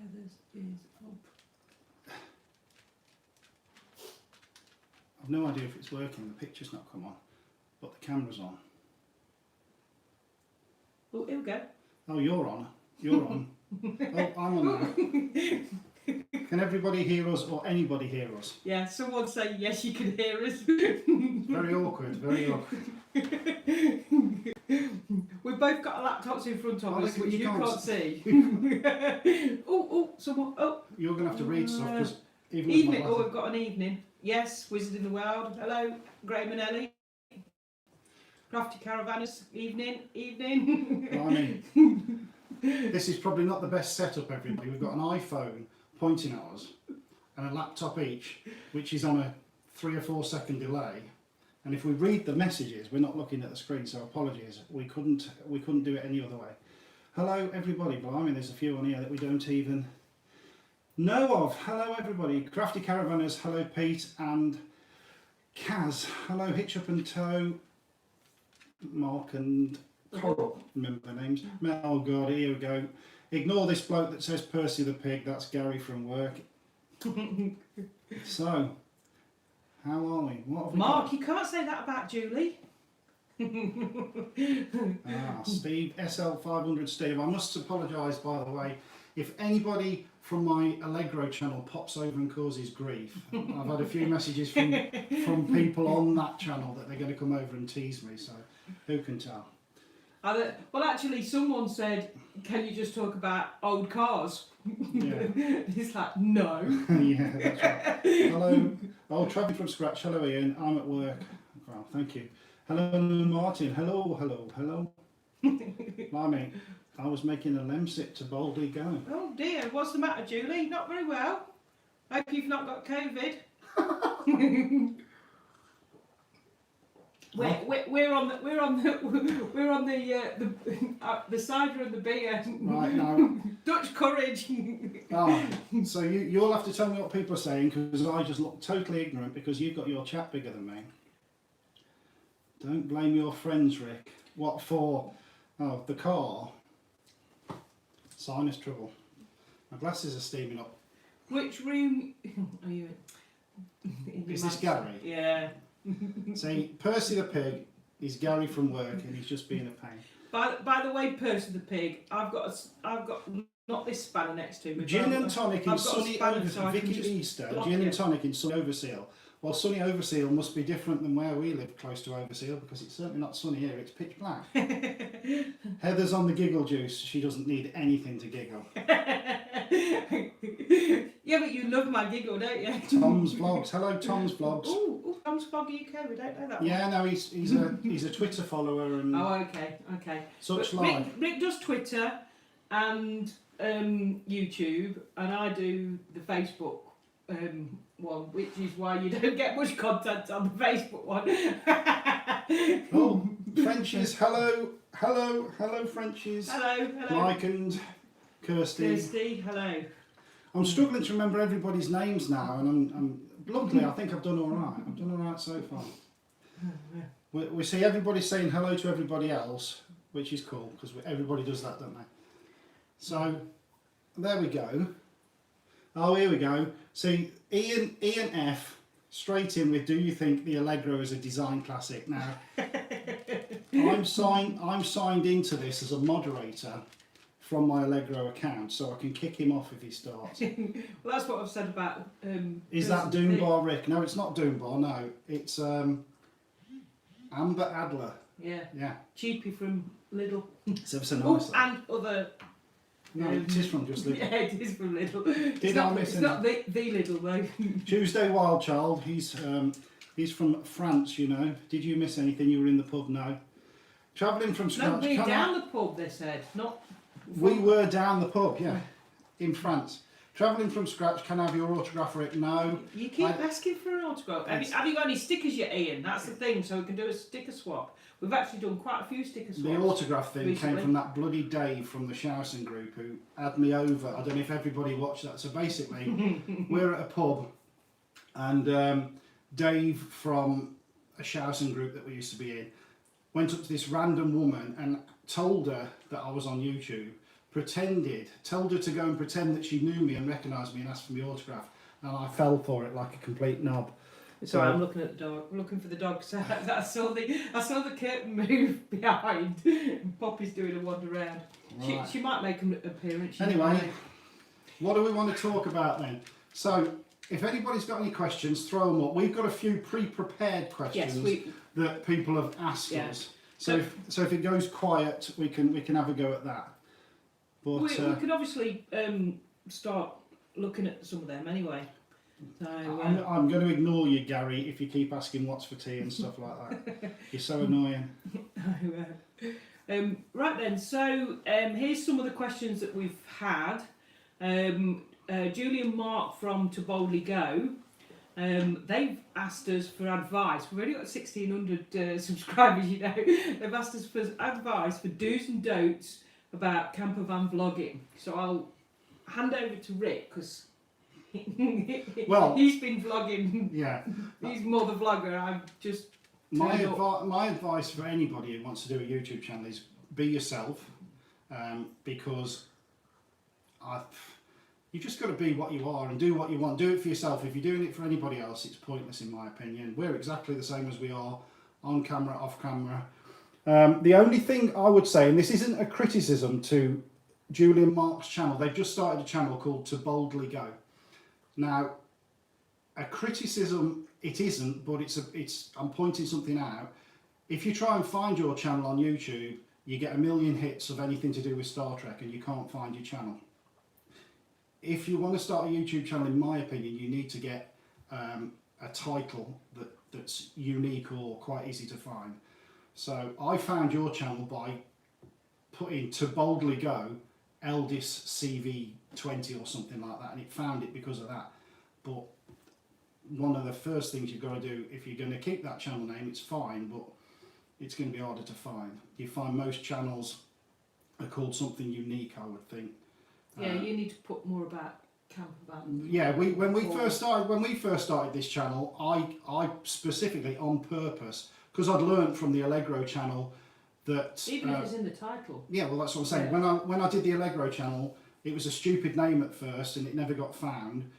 Heather's is up. I've no idea if it's working. The picture's not come on, but the camera's on. Oh, here we go. Oh, you're on. You're on. Oh, I'm on now. Can everybody hear us or anybody hear us? Yeah, someone say yes, you can hear us. Very awkward, very awkward. We've both got our laptops in front of us, which you can't see. Someone. Oh, you're going to have to read stuff because even evening. Oh, we've got an evening. Yes, Wizard in the World. Hello, Graham and Ellie. Crafty Caravanners. Evening. I mean, this is probably not the best setup, everybody. We've got an iPhone pointing at us and a laptop each, which is on a 3 or 4 second delay. And if we read the messages, we're not looking at the screen, so apologies. We couldn't do it any other way. Hello, everybody. Blimey, there's a few on here that we don't even know of. Hello, everybody. Crafty Caravanners. Hello, Pete and Kaz. Hello, Hitch Up and Toe. Mark and Coral. Remember their names. Oh God, here we go. Ignore this bloke that says Percy the Pig. That's Gary from work. So, how are we? What have we Mark, got? you can't say that about Julie. Steve, SL500 Steve. I must apologise, by the way, if anybody from my Allegro channel pops over and causes grief. I've had a few messages from people on that channel that they're going to come over and tease me, so who can tell? Well, actually, someone said, can you just talk about old cars? Yeah. It's like, no. Yeah, that's right. Hello. Oh, travelling from scratch. Hello, Ian. I'm at work. Well, thank you. Hello, Martin. Hello. Blimey, I was making a lemsip to boldly go. Oh dear, what's the matter, Julie? Not very well. Hope you've not got COVID. We're on the cider and the beer. Right now. Dutch courage. So you'll have to tell me what people are saying because I just look totally ignorant because you've got your chat bigger than me. Don't blame your friends, Rick. What for? Oh, the car. Sinus trouble. My glasses are steaming up. Which room are you in? Is this Gary? Yeah. See, Percy the Pig is Gary from work and he's just being a pain. By the way, Percy the Pig, I've got not this spanner next to me. Gin and tonic in sunny Overseal. Vicky Easter. Gin and tonic in sunny Overseal. Well, sunny Overseal must be different than where we live close to Overseal because it's certainly not sunny here. It's pitch black. Heather's on the giggle juice. She doesn't need anything to giggle. Yeah, but you love my giggle, don't you? Tom's Vlogs. Hello, Tom's Vlogs. Oh, Tom's Vlog UK. We don't know that one. Yeah, no, he's a Twitter follower and. Oh, okay. Such like. Rick does Twitter and YouTube, and I do the Facebook one, which is why you don't get much content on the Facebook one. Oh, Frenchies. Hello, Frenchies. Hello. Mike and Kirsty. Hello. I'm struggling to remember everybody's names now, and I'm luckily I think I've done all right. I've done all right so far. We see everybody saying hello to everybody else, which is cool because everybody does that, don't they? So there we go. Oh, here we go. See, Ian F. straight in with, do you think the Allegro is a design classic? Now, I'm signed into this as a moderator from my Allegro account, so I can kick him off if he starts. Well, that's what I've said about. Is that Doombar Rick? No, it's not Doombar. No, it's Amber Adler. Yeah. Cheapy from Lidl. It's ever so nice. And other. No, it is from just Lidl. Yeah, it is from Lidl. It's not the Lidl though. Tuesday Wild Child. He's from France. You know. Did you miss anything? You were in the pub. No. Travelling from scratch. No, we're down the pub. They said not. We were down the pub. Yeah, in France. Travelling from scratch. Can I have your autograph, Rick? No. You keep asking for an autograph. Have you got any stickers yet, Ian? That's the thing. So we can do a sticker swap. We've actually done quite a few sticker swaps. The autograph thing recently came from that bloody Dave from the Shousen group who had me over. I don't know if everybody watched that. So basically, we're at a pub and Dave from a Shousen group that we used to be in went up to this random woman and told her that I was on YouTube, told her to go and pretend that she knew me and recognised me and asked for my autograph, and I fell for it like a complete knob. Sorry, I'm looking at the dog. I'm looking for the dog. So I saw the curtain move behind. And Poppy's doing a wander around. Right. She might make an appearance. Anyway, what do we want to talk about then? So, if anybody's got any questions, throw them up. We've got a few pre-prepared questions that people have asked us. So if it goes quiet, we can have a go at that. But we could obviously start looking at some of them anyway. So, I'm going to ignore you, Gary, if you keep asking what's for tea and stuff like that. You're so annoying. Right then, so here's some of the questions that we've had. Julie and Mark from To Boldly Go, they've asked us for advice. We've only got 1,600 subscribers, you know. They've asked us for advice for do's and don'ts about camper van vlogging. So I'll hand over to Rick because he's been vlogging. Yeah, he's more the vlogger. I'm just my advice for anybody who wants to do a YouTube channel is be yourself, because you just got to be what you are and do what you want. Do it for yourself. If you're doing it for anybody else, it's pointless in my opinion. We're exactly the same as we are on camera, off camera. The only thing I would say, and this isn't a criticism to Julie and Mark's channel, they've just started a channel called To Boldly Go. Now, a criticism it isn't, but I'm pointing something out. If you try and find your channel on YouTube, you get 1 million hits of anything to do with Star Trek and you can't find your channel. If you want to start a YouTube channel, in my opinion, you need to get a title that's unique or quite easy to find. So I found your channel by putting To Boldly Go, Eldis CV20 or something like that, and it found it because of that. But one of the first things you've got to do, if you're going to keep that channel name, it's fine, but it's going to be harder to find. You find most channels are called something unique, I would think. Yeah, you need to put more about camper van. Yeah, when we first started this channel, I specifically on purpose, because I'd learnt from the Allegro channel that even if it's in the title. Yeah, well that's what I'm saying. Yeah. When I did the Allegro channel, it was a stupid name at first and it never got found.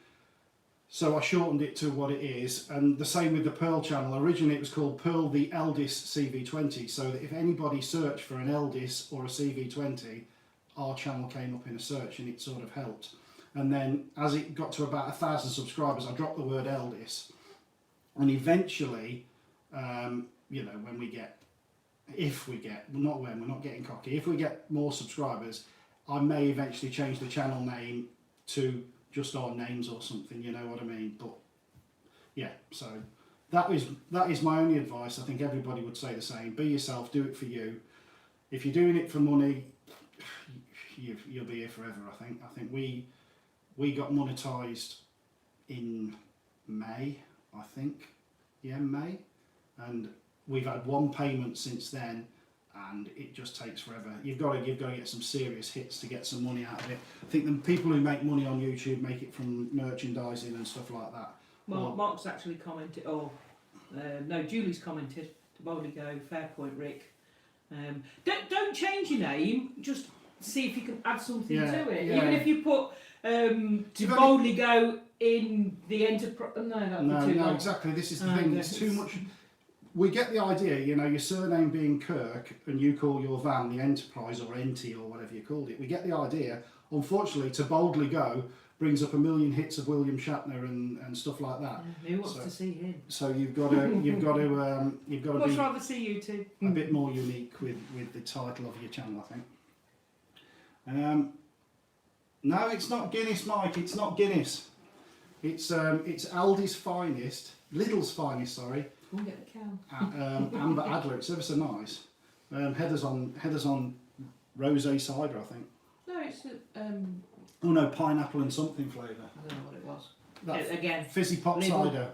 So I shortened it to what it is, and the same with the Pearl channel. Originally it was called Pearl the Eldis CV20, so that if anybody searched for an Eldis or a CV20, our channel came up in a search and it sort of helped. And then as it got to about 1,000 subscribers, I dropped the word Eldis. And eventually, you know, we're not getting cocky, if we get more subscribers, I may eventually change the channel name to just our names or something, you know what I mean? But yeah, so that is my only advice. I think everybody would say the same. Be yourself, do it for you. If you're doing it for money, you'll be here forever, I think. I think we got monetised in May, I think. Yeah, May. And we've had one payment since then, and it just takes forever. You've got to get some serious hits to get some money out of it. I think the people who make money on YouTube make it from merchandising and stuff like that. Well, Mark's actually commented, Julie's commented, To Boldly Go, fair point, Rick. Don't change your name, just see if you can add something to it. Yeah. Even if you put To Boldly Go in the enterprise. No, exactly. This is the thing. It's too much. We get the idea, you know, your surname being Kirk and you call your van the Enterprise or NT or whatever you called it. We get the idea. Unfortunately, To Boldly Go brings up 1 million hits of William Shatner and stuff like that. Yeah, who wants to see him? So you've got to Much rather see you two. A bit more unique with the title of your channel, I think. No, it's not Guinness, Mike. It's not Guinness. It's Aldi's finest, Lidl's finest. Sorry. Go and get the can. Amber Adler. It's ever so nice. Heather's on rosé cider, I think. No, it's oh no, pineapple and something flavour. I don't know what it was. Again, fizzy pop cider.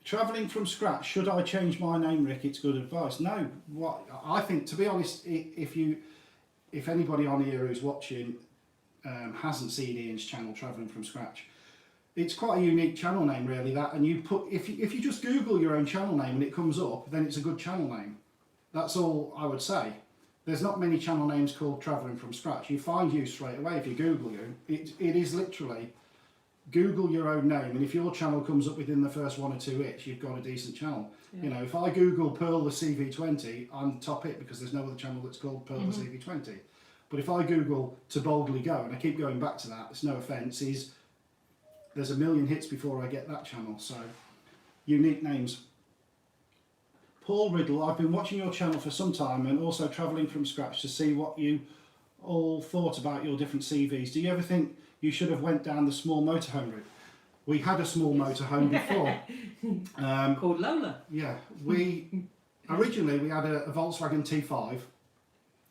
Travelling from scratch. Should I change my name, Rick? It's good advice. No, what I think, to be honest, if anybody on here who's watching hasn't seen Ian's channel, Travelling from Scratch, it's quite a unique channel name, really. That, and you put if you just Google your own channel name and it comes up, then it's a good channel name. That's all I would say. there's not many channel names called Travelling From Scratch. You find you straight away if you Google you. It is literally Google your own name, and if your channel comes up within the first 1 or 2 hits, you've got a decent channel. Yeah. You know, if I Google Pearl the CV20, I'm top hit because there's no other channel that's called Pearl the CV20. But if I Google To Boldly Go, and I keep going back to that, it's no offence, there's a million hits before I get that channel. So, unique names. Paul Riddle, I've been watching your channel for some time and also Travelling From Scratch to see what you all thought about your different CVs. Do you ever think you should have went down the small motorhome route? We had a small motorhome before. Called Lola. Yeah, originally we had a Volkswagen T5,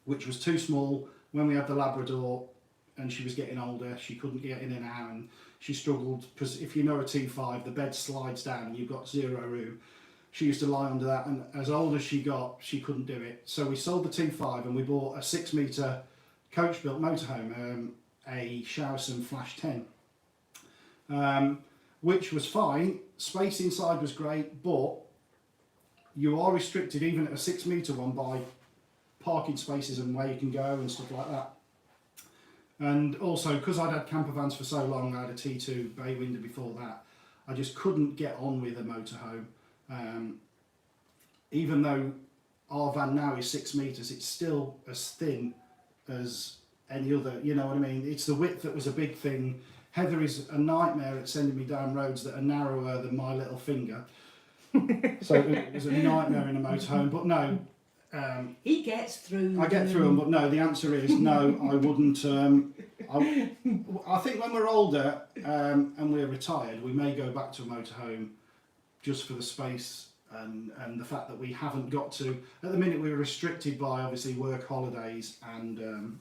which was too small. When we had the Labrador and she was getting older, she couldn't get in and out, and she struggled, because if you know a T5, the bed slides down and you've got 0 room. She used to lie under that, and as old as she got, she couldn't do it. So we sold the T5 and we bought a 6-metre coach-built motorhome, a Showson Flash 10, which was fine. Space inside was great, but you are restricted even at a 6-metre one by parking spaces and where you can go and stuff like that. And also, because I'd had camper vans for so long, I had a T2 bay window before that, I just couldn't get on with a motorhome. Even though our van now is 6 metres, it's still as thin as any other, you know what I mean? It's the width that was a big thing. Heather is a nightmare at sending me down roads that are narrower than my little finger. So it was a nightmare in a motorhome, but no. He gets through. I get through them, but no, the answer is no, I wouldn't. I think when we're older and we're retired, we may go back to a motorhome just for the space and the fact that we haven't got to. At the minute, we're restricted by obviously work holidays and.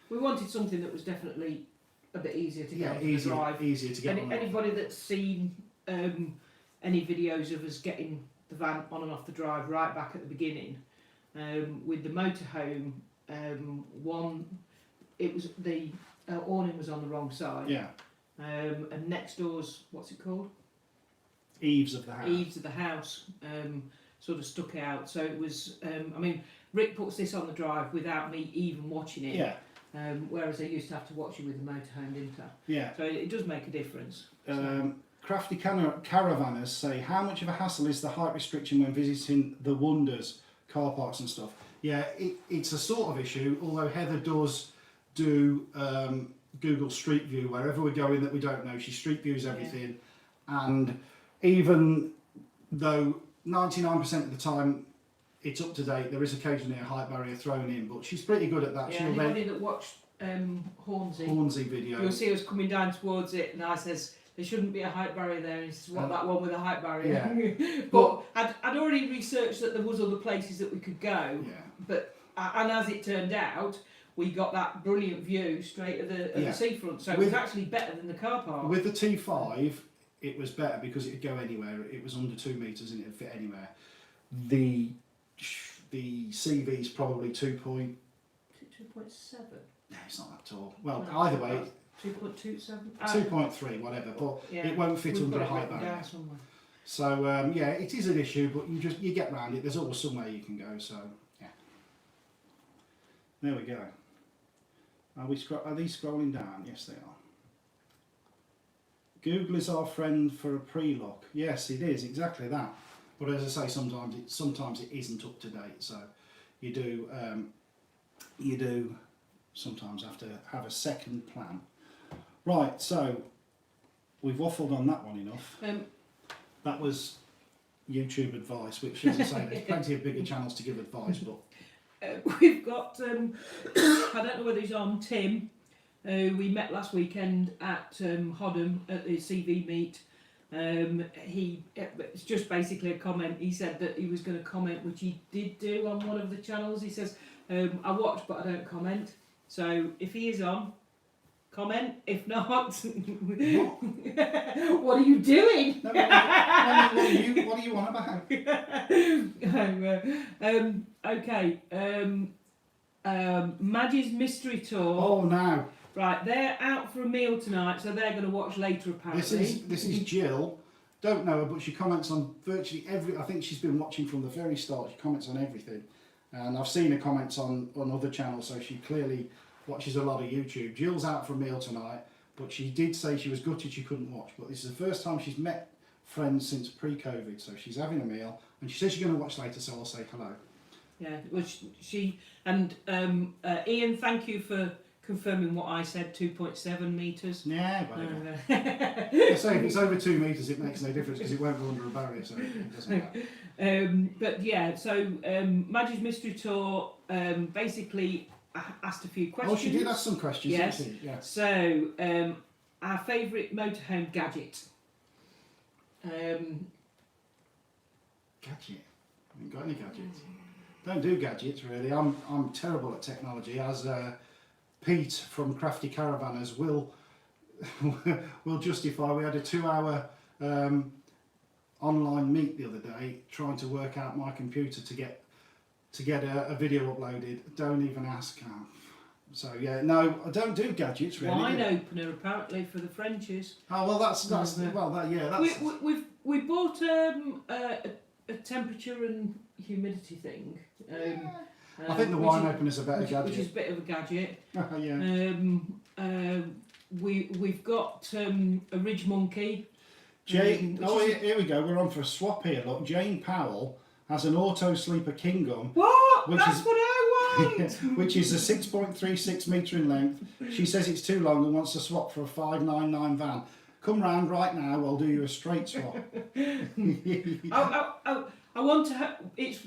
We wanted something that was definitely a bit easier to get on the drive. Easier to get on. Anybody that's seen any videos of us getting the van on and off the drive right back at the beginning, with the motorhome, it was the awning was on the wrong side. Yeah. And next door's, what's it called? Eaves of the house. Eaves of the house sort of stuck out. So it was, I mean, Rick puts this on the drive without me even watching it. Yeah. Whereas I used to have to watch it with the motorhome, didn't I? Yeah. So it does make a difference. So. Crafty caravanners say, how much of a hassle is the height restriction when visiting the Wonders car parks and stuff? Yeah, it's a sort of issue, although Heather does do Google Street View wherever we're going that we don't know. She Street Views everything. Yeah. And even though 99% of the time it's up to date, there is occasionally a height barrier thrown in, but she's pretty good at that. Yeah, anybody that watched Hornsey video, you'll see us coming down towards it, and I says there shouldn't be a height barrier there, and he says, what, that one with a height barrier? Yeah. But I'd already researched that there was other places that we could go, but and as it turned out, we got that brilliant view straight at the seafront, so it was actually better than the car park. With the T5, it was better because it could go anywhere. It was under 2 metres and it would fit anywhere. The CV's probably 2.7. No, it's not that tall. Well, no, either way, 2.27, 2.3, whatever. But it won't fit under a height barrier. So yeah, it is an issue, but you get round it. There's always somewhere you can go. So yeah, there we go. Are these scrolling down? Yes, they are. Google is our friend for a pre-lock. Yes, it is exactly that. But as I say, sometimes it isn't up to date. So you do sometimes have to have a second plan. Right. So we've waffled on that one enough. That was YouTube advice, which, as I say, there's plenty of bigger channels to give advice, but we've got I don't know whether he's on, Tim. We met last weekend at Hodham at the CV meet. It's just basically a comment. He said that he was going to comment, which he did do on one of the channels. He says, I watch but I don't comment. So if he is on, comment. If not, what are you doing? No, what are you on about? Okay. Maggie's Mystery Tour. Oh, no. Right, they're out for a meal tonight, so they're going to watch later apparently. This is Jill. Don't know her, but she comments on virtually every. I think she's been watching from the very start. She comments on everything, And I've seen her comments on other channels, so she clearly watches a lot of YouTube. Jill's out for a meal tonight, but she did say she was gutted she couldn't watch. But this is the first time she's met friends since pre-COVID, so she's having a meal, and she says she's going to watch later, so I'll say hello. Yeah, well, she and Ian, thank you for confirming what I said, 2.7 metres. Yeah, whatever. I say if it's over 2 metres, it makes no difference because it won't go under a barrier, so it doesn't matter. But yeah, so Maggie's Mystery Tour basically asked a few questions. Oh, she did ask some questions, yes. didn't she? Yeah. So, our favourite motorhome gadget. Gadget? I haven't got any gadgets. Don't do gadgets really. I'm terrible at technology, as Pete from Crafty Caravanners will justify. We had a 2-hour online meet the other day trying to work out my computer to get a video uploaded. Don't even ask. So yeah, no, I don't do gadgets really. Wine opener apparently for the Frenchies. Oh well, that's well that yeah that's. We bought a temperature and humidity thing. I think the wine opener's a better gadget. Which is a bit of a gadget. Yeah. We've got a Ridge Monkey. Jane, here we go. We're on for a swap here. Look, Jane Powell has an Auto Sleeper Kingdom. What? That's what I want. Which is a 6.36 metre in length. She says it's too long and wants to swap for a 599 van. Come round right now. I'll do you a straight swap. I want to. It's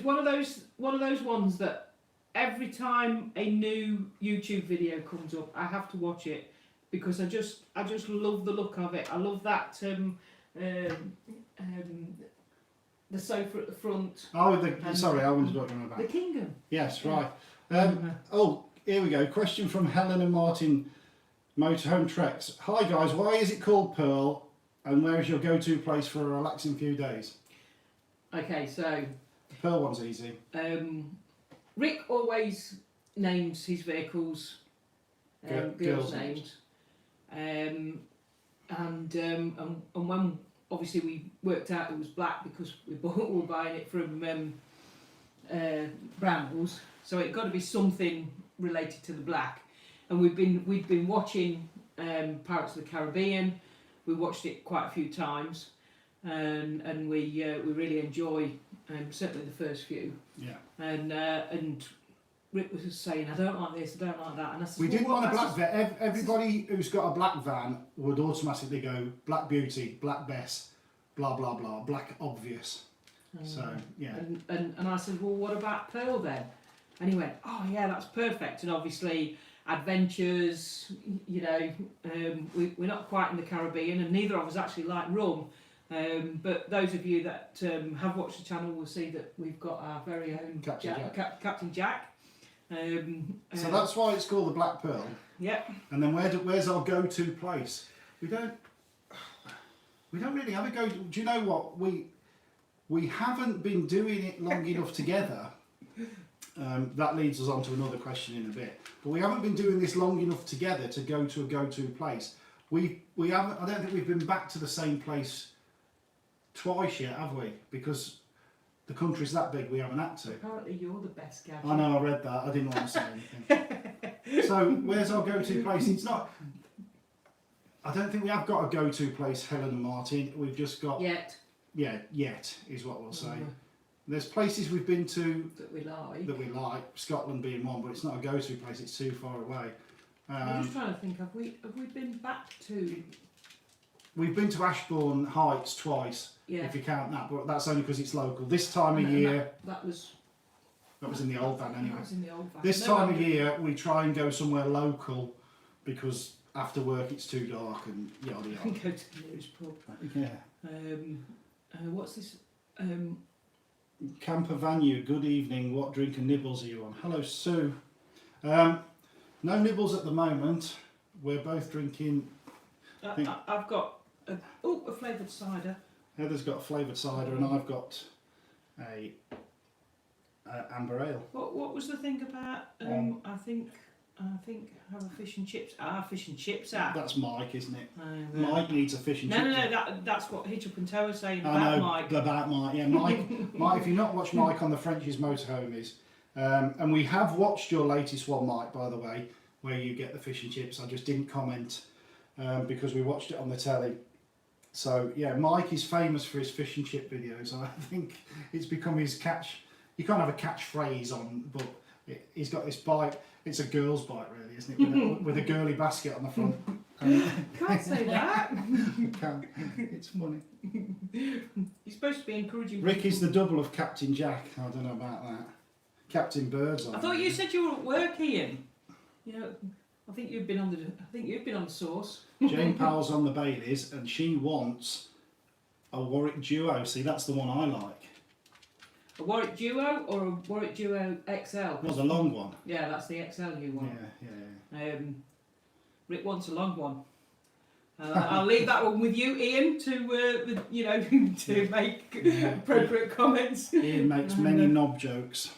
one of those ones that every time a new YouTube video comes up, I have to watch it because I just love the look of it. I love that the sofa at the front. Oh, sorry, I was talking about the Kingdom. Yes, right. Oh, here we go. Question from Helen and Martin, Motorhome Treks. Hi guys, why is it called Pearl, and where is your go-to place for a relaxing few days? Okay, so the Pearl one's easy. Rick always names his vehicles girls' names, and when obviously we worked out it was black because we were buying it from Brambles, so it got to be something related to the black. And we've been watching Pirates of the Caribbean. We watched it quite a few times, and we really enjoy certainly the first few. Yeah. And Rick was just saying, I don't like this, I don't like that, and I said, we didn't want a black van. Everybody who's got a black van would automatically go Black Beauty, Black Bess, blah blah blah, Black Obvious. So yeah. And I said, well, what about Pearl then? And he went, oh yeah, that's perfect. And obviously adventures, you know, we're not quite in the Caribbean, and neither of us actually like rum. But those of you that have watched the channel will see that we've got our very own Captain Jack. So that's why it's called the Black Pearl. Yep. And then where's our go-to place? We don't really have a go. Do you know what, we haven't been doing it long enough together. That leads us on to another question in a bit. But we haven't been doing this long enough together to go to a go-to place. We haven't. I don't think we've been back to the same place twice yet, have we? Because the country's that big, we haven't had to. Apparently you're the best gadget. I know, I read that. I didn't want to say anything. So where's our go-to place? It's not. I don't think we have got a go-to place, Helen and Martin. We've just got. Yet. Yeah, yet is what we'll say. There's places we've been to that we like. Scotland being one, but it's not a go-to place. It's too far away. I'm just trying to think. Have we been back to? We've been to Ashbourne Heights twice, if you count that, but that's only because it's local. This time of year, that was in the old van anyway. That was in the old van. This time of year, we try and go somewhere local because after work it's too dark and yada yada. We go to the nearest pub. Yeah. What's this? Camper Vanu, good evening. What drink and nibbles are you on? Hello, Sue. No nibbles at the moment. We're both drinking. I've got a flavoured cider. Heather's got a flavoured cider, and I've got a amber ale. What was the thing about? I think I think have a fish and chips. Fish and chips app. That's Mike, isn't it? No, Mike needs a fish and chips. No. That's what Hitch Up and Toe was saying I about know, Mike. about Mike. Yeah, Mike. If you've not watched Mike on the French's Motorhomies, and we have watched your latest one, Mike, by the way, where you get the fish and chips. I just didn't comment because we watched it on the telly. So yeah, Mike is famous for his fish and chip videos. I think it's become his catch. You can't have a catchphrase on, but he's got this bike. It's a girl's bike, really, isn't it? With a girly basket on the front. Can't say that. It's funny. You're supposed to be encouraging. Rick is the double of Captain Jack. I don't know about that. Captain Birdseye. I thought you said you were at work, Ian. You know, I think you've been on the sauce. Jane Powell's on the Baileys, and she wants a Warwick Duo. See, that's the one I like. A Warwick Duo or a Warwick Duo XL? It was a long one. Yeah, that's the XL you want. Yeah. Rick wants a long one. I'll leave that one with you, Ian, to to make appropriate comments. Ian makes many knob jokes.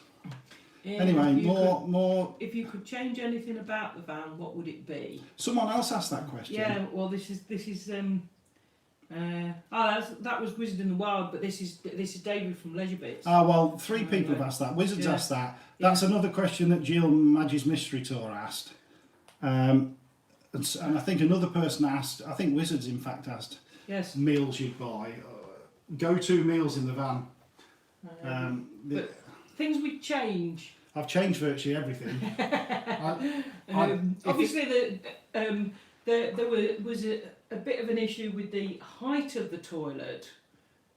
Ian, Anyway, more. If you could change anything about the van, what would it be? Someone else asked that question. Yeah, well, this is. That was Wizard in the Wild, but this is David from Leisure Bits. Well, 3 people have asked that. Wizards asked that. That's another question that Jill Madge's Mystery Tour asked. And I think another person asked, I think Wizards in fact asked, yes, meals you'd buy, go-to meals in the van. But things would change. I've changed virtually everything. Obviously, there was a bit of an issue with the height of the toilet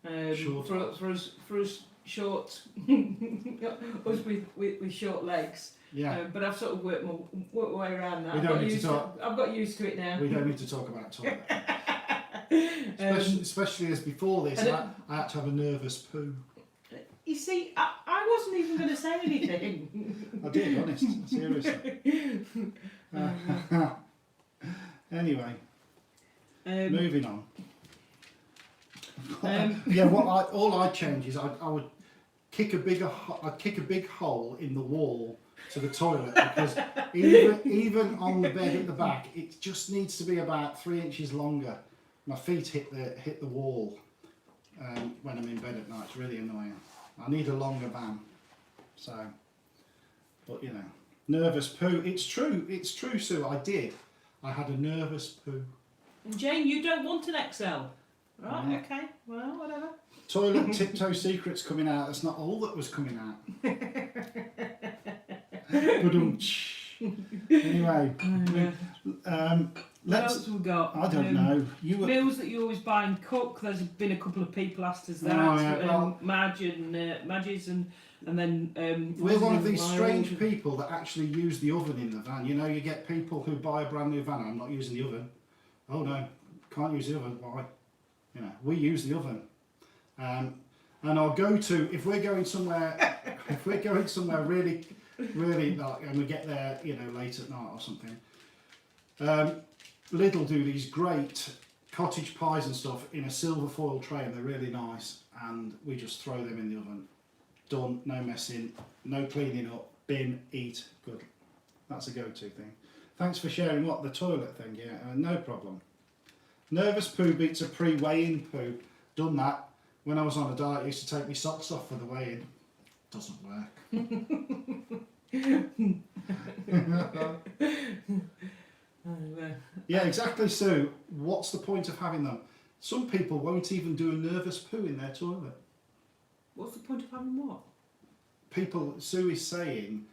for us short, us with short legs. Yeah. But I've sort of worked my way around that. I've got used to it now. We don't need to talk about toilet. Especially as before this, I had to have a nervous poo. You see, I wasn't even going to say anything. I did, honest, seriously. Anyway, moving on. All I'd change is I would kick a big hole in the wall to the toilet, because even on the bed at the back, it just needs to be about 3 inches longer. My feet hit the wall when I'm in bed at night. It's really annoying. I need a longer van. So, but nervous poo. It's true, Sue. I had a nervous poo. And Jane, you don't want an XL, right? Okay, well, whatever. Toilet tiptoe secrets coming out. That's not all that was coming out. Anyway, what else have we got? I don't know. Meals that you always buy and cook. There's been a couple of people asked us that. Madge and then we're one of these strange people that actually use the oven in the van. You get people who buy a brand new van. I'm not using the oven. Oh no, can't use the oven. Why? We use the oven. And our go-to, if we're going somewhere really, really like, and we get there, late at night or something. Lidl do these great cottage pies and stuff in a silver foil tray, and they're really nice. And we just throw them in the oven. Done. No messing. No cleaning up. Bin. Eat. Good. That's a go-to thing. Thanks for sharing the toilet thing. Yeah, no problem. Nervous poo beats a pre-weigh-in poo. Done that. When I was on a diet, I used to take my socks off for the weigh-in. Doesn't work. Yeah, exactly, Sue. What's the point of having them? Some people won't even do a nervous poo in their toilet. What's the point of having what? Sue is saying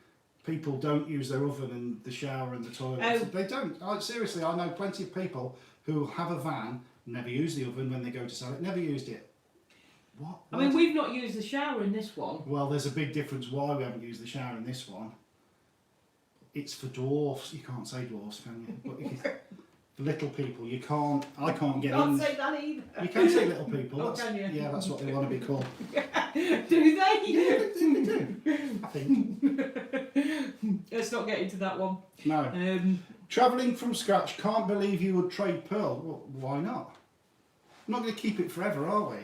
people don't use their oven and the shower and the toilet. They don't. Seriously, I know plenty of people who have a van, never use the oven when they go to sell it, never used it. What? I mean, we've not used the shower in this one. Well, there's a big difference why we haven't used the shower in this one. It's for dwarfs. You can't say dwarfs, can you? But for little people, I can't get in. You can't say that either. You can say little people. Oh, can you? Yeah, that's what they want to be called. Do they? Yeah, they do. I think. Let's not get into that one. No. Travelling from scratch, can't believe you would trade Pearl. Well, why not? We're not going to keep it forever, are we?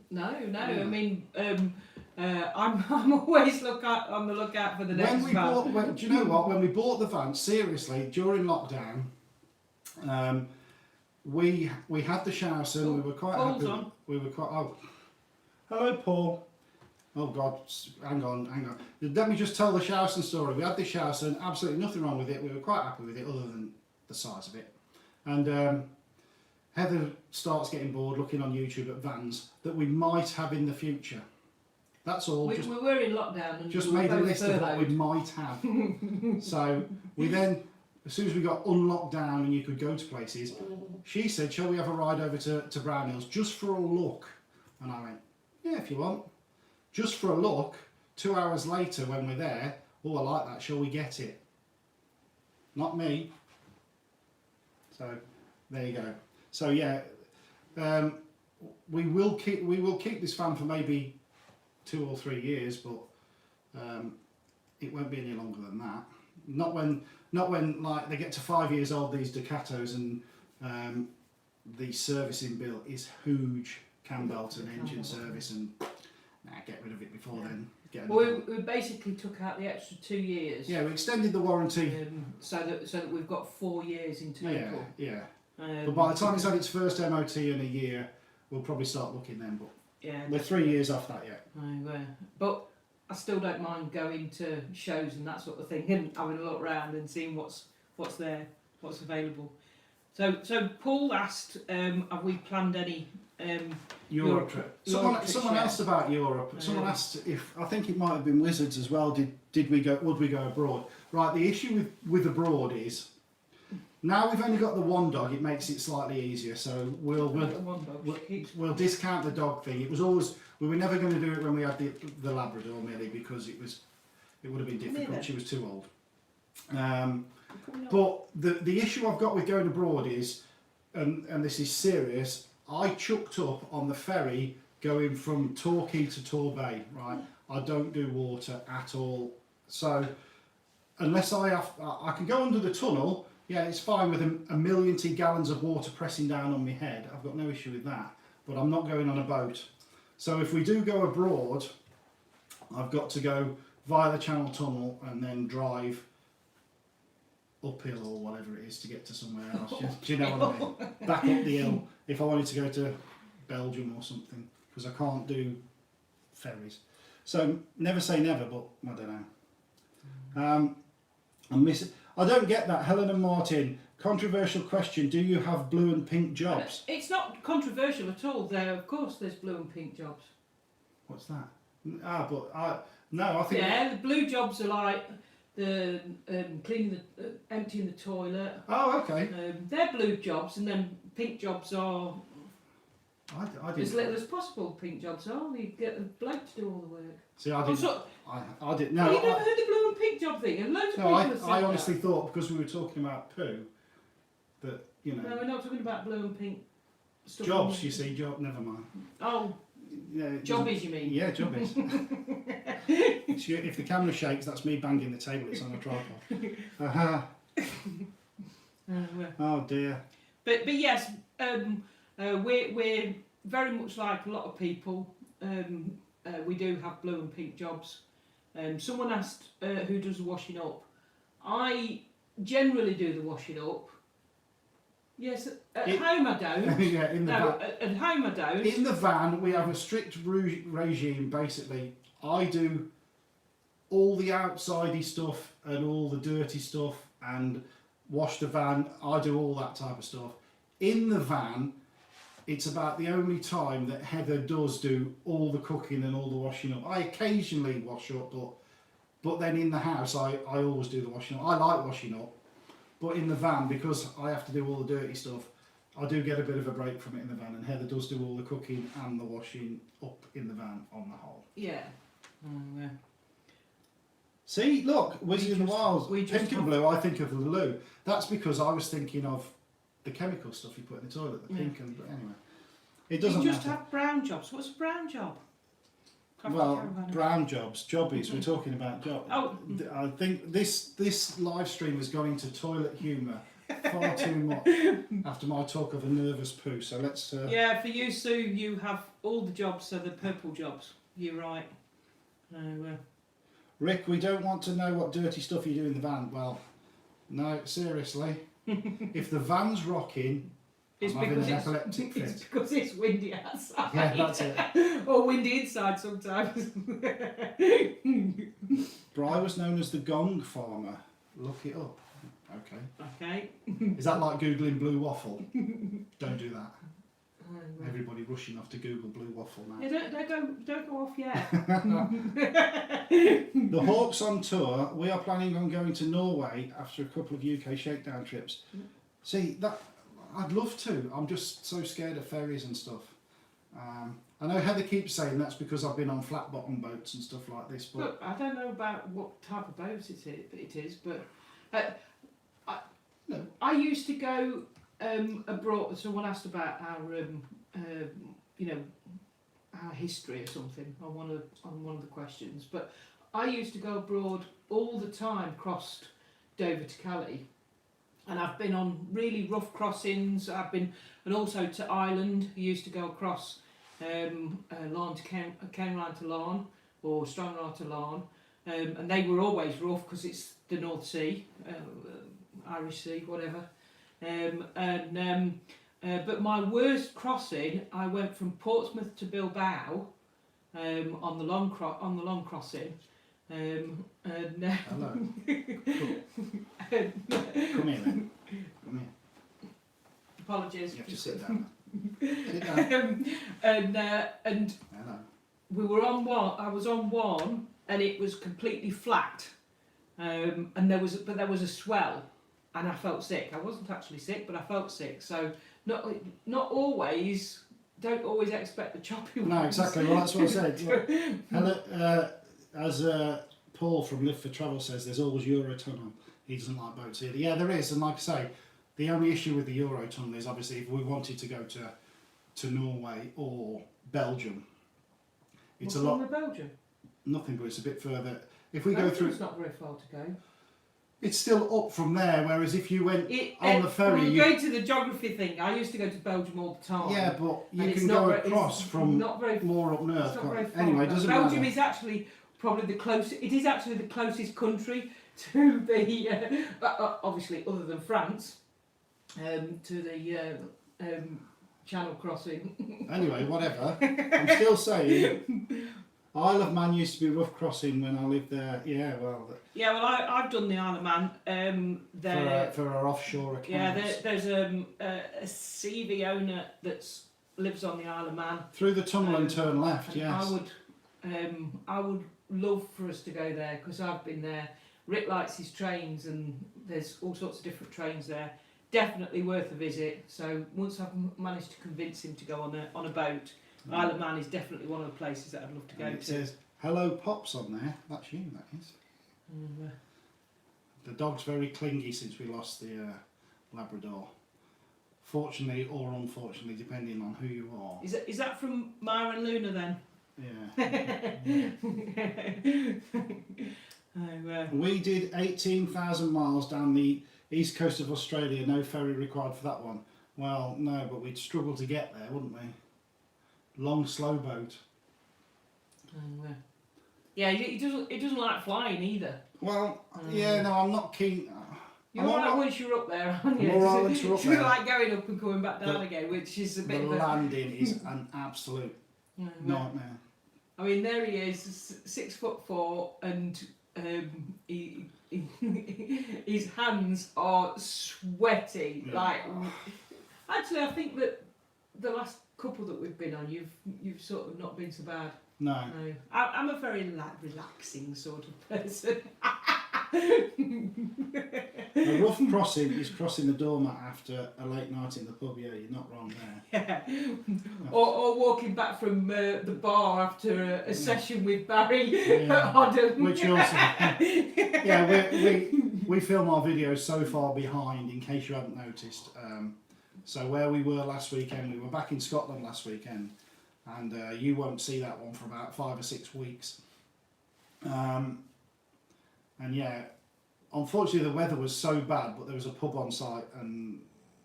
No. I mean, I'm always on the lookout for the next van. Do you know what? When we bought the van, seriously, during lockdown, we had the Shousen. We were quite Paul's happy. on. We were quite. Oh, hello, Paul. Oh God, hang on. Let me just tell the Shousen story. We had the Shousen, absolutely nothing wrong with it. We were quite happy with it, other than the size of it. And Heather starts getting bored looking on YouTube at vans that we might have in the future. That's all. We were in lockdown and just we made a both list of what we furloughed. might have. So we then, as soon as we got unlocked down and you could go to places, she said, shall we have a ride over to Brown Hills just for a look? And I went, yeah, if you want. Just for a look. 2 hours later when we're there, oh, I like that, shall we get it? Not me. So there you go. So yeah, we will keep this van for maybe 2 or 3 years, but it won't be any longer than that. Not when like they get to 5 years old, these Ducatos, and the servicing bill is huge. Cam belt and engine service, and get rid of it before then. Well, we basically took out the extra 2 years. Yeah, we extended the warranty. So that we've got 4 years in total. Yeah. But by the time it's had its first MOT in a year, we'll probably start looking then. But yeah, we're 3 years off that yet. But I still don't mind going to shows and that sort of thing and having a look around and seeing what's there, what's available. So Paul asked, have we planned any Europe trip? Someone asked about Europe. Someone asked if, I think it might have been Wizards as well. Would we go abroad? Right. The issue with abroad is now we've only got the one dog. It makes it slightly easier. So we'll discount the dog thing. It was always, we were never going to do it when we had the Labrador, Millie, because it would have been difficult. She was too old. But the issue I've got with going abroad is, and this is serious, I chucked up on the ferry going from Torquay to Torbay, right? I don't do water at all. So unless I can go under the tunnel, yeah, it's fine with a million gallons of water pressing down on my head. I've got no issue with that, but I'm not going on a boat. So if we do go abroad, I've got to go via the Channel Tunnel and then drive uphill or whatever it is to get to somewhere else. Do you know what I mean? Back up the hill if I wanted to go to Belgium or something, because I can't do ferries. So never say never, but I don't know. I don't get that. Helen and Martin, controversial question. Do you have blue and pink jobs? It's not controversial at all. Of course there's blue and pink jobs. What's that? No, I think... Yeah, the blue jobs are like the cleaning, emptying the toilet. Oh, okay. They're blue jobs, and then pink jobs are as little as possible. Pink jobs are. You get a bloke to do all the work. See, I didn't. I didn't. No, you never heard the blue and pink job thing? And loads of people have said I honestly thought, because we were talking about poo, that No, we're not talking about blue and pink stuff. Jobs, you see, never mind. Oh. Yeah, jobbies, you mean? Yeah, jobbies. If the camera shakes, that's me banging the table. It's on a tripod. Oh dear. But yes, we're very much like a lot of people. We do have blue and pink jobs. Someone asked who does the washing up. I generally do the washing up. Yes, at home I don't. Yeah, in the van. At home I don't. In the van, we have a strict regime. Basically, I do all the outsidey stuff and all the dirty stuff and wash the van. I do all that type of stuff. In the van, it's about the only time that Heather does do all the cooking and all the washing up. I occasionally wash up, but then in the house, I always do the washing up. I like washing up. But in the van, because I have to do all the dirty stuff, I do get a bit of a break from it in the van, and Heather does do all the cooking and the washing up in the van on the whole. Yeah. Yeah. See, look, Wizard in the Wild, pink and blue, I think of the Lulu. That's because I was thinking of the chemical stuff you put in the toilet, the pink and blue. Anyway, it doesn't matter. You just have brown jobs. What's a brown job? Well, brown jobs, jobbies, we're talking about jobs. Oh. I think this live stream has gone into toilet humour far too much after my talk of a nervous poo, so let's... Yeah, for you, Sue, you have all the jobs, so the purple jobs. You're right. Rick, we don't want to know what dirty stuff you do in the van. Well, no, seriously. If the van's rocking, I'm having an epileptic fit. It's because it's windy outside. Yeah, that's it. Or windy inside sometimes. Bry was known as the gong farmer. Look it up. Okay. Okay. Is that like Googling blue waffle? Don't do that. Everybody rushing off to Google blue waffle now. Yeah, don't go off yet. The Hawks on tour. We are planning on going to Norway after a couple of UK shakedown trips. See, that I'd love to. I'm just so scared of ferries and stuff. I know Heather keeps saying that's because I've been on flat bottom boats and stuff like this, but Look, I don't know about what type of boat it is, but I used to go abroad. Someone asked about our, our history or something on one of the questions. But I used to go abroad all the time, crossed Dover to Calais, and I've been on really rough crossings. And also to Ireland. I used to go across Larne to Cairnryan to Larne, or Stranraer to Larne, and they were always rough because it's the North Sea, Irish Sea, whatever. But my worst crossing, I went from Portsmouth to Bilbao on the long crossing. hello. Come here then. Come here. Apologies. You have to sit down. Sit down. And Hello. we were on one. I was on one, and it was completely flat. And there was a swell, and I felt sick. I wasn't actually sick, but I felt sick. So not always. Don't always expect the choppy ones. No, exactly. Well, that's what I said. Look, hello, as Paul from Live for Travel says, there's always Eurotunnel. He doesn't like boats either. Yeah, there is, and like I say, the only issue with the Eurotunnel is obviously if we wanted to go to Norway or Belgium, it's What's a lot. wrong with Belgium? Nothing, but it's a bit further. If we go through, it's not very far to go. it's still up from there. Whereas if you went on the ferry, when you go to the geography thing. I used to go to Belgium all the time. yeah, but you and can go across from not very, more up north. it's not very far. Anyway, it doesn't Belgium matter. is actually probably the closest. It is actually the closest country to the obviously other than France, to the Channel crossing. Anyway, whatever. I'm still saying, Isle of Man used to be rough crossing when I lived there. Yeah, well. Yeah, well, I've done the Isle of Man. For our offshore accounts. Yeah, there's a CV owner that lives on the Isle of Man. Through the tunnel and turn left. And Yes. I would love for us to go there because I've been there. Rick likes his trains, and there's all sorts of different trains there. Definitely worth a visit. So once I've managed to convince him to go on a boat, Isle of Man is definitely one of the places that I'd love to go And it to. says "Hello, Pops" on there. That's you. That is. The dog's very clingy since we lost the Labrador. Fortunately or unfortunately, depending on who you are. Is that from Myra and Luna then? Yeah. We did 18,000 miles down the east coast of Australia. No ferry required for that one. Well, no, but we'd struggle to get there, wouldn't we? Long, slow boat. Yeah, he doesn't like flying either. Well, yeah, no, I'm not keen. You're alright once you're up there, aren't you? I'm alright once you're up there. It's like going up and coming back down again, which is a bit The of a... landing is an absolute nightmare. I mean, there he is, 6'4", and his hands are sweaty. Yeah. Like, actually, I think that the last couple that we've been on, you've sort of not been so bad. No. I'm a very relaxing sort of person. A rough crossing is crossing the doormat after a late night in the pub. Yeah, you're not wrong there. Yeah. Or walking back from the bar after a session with Barry Hodden. Which also, yeah, we film our videos so far behind. In case you haven't noticed, so where we were last weekend, we were back in Scotland last weekend, and you won't see that one for about 5 or 6 weeks. And yeah, unfortunately the weather was so bad, but there was a pub on site and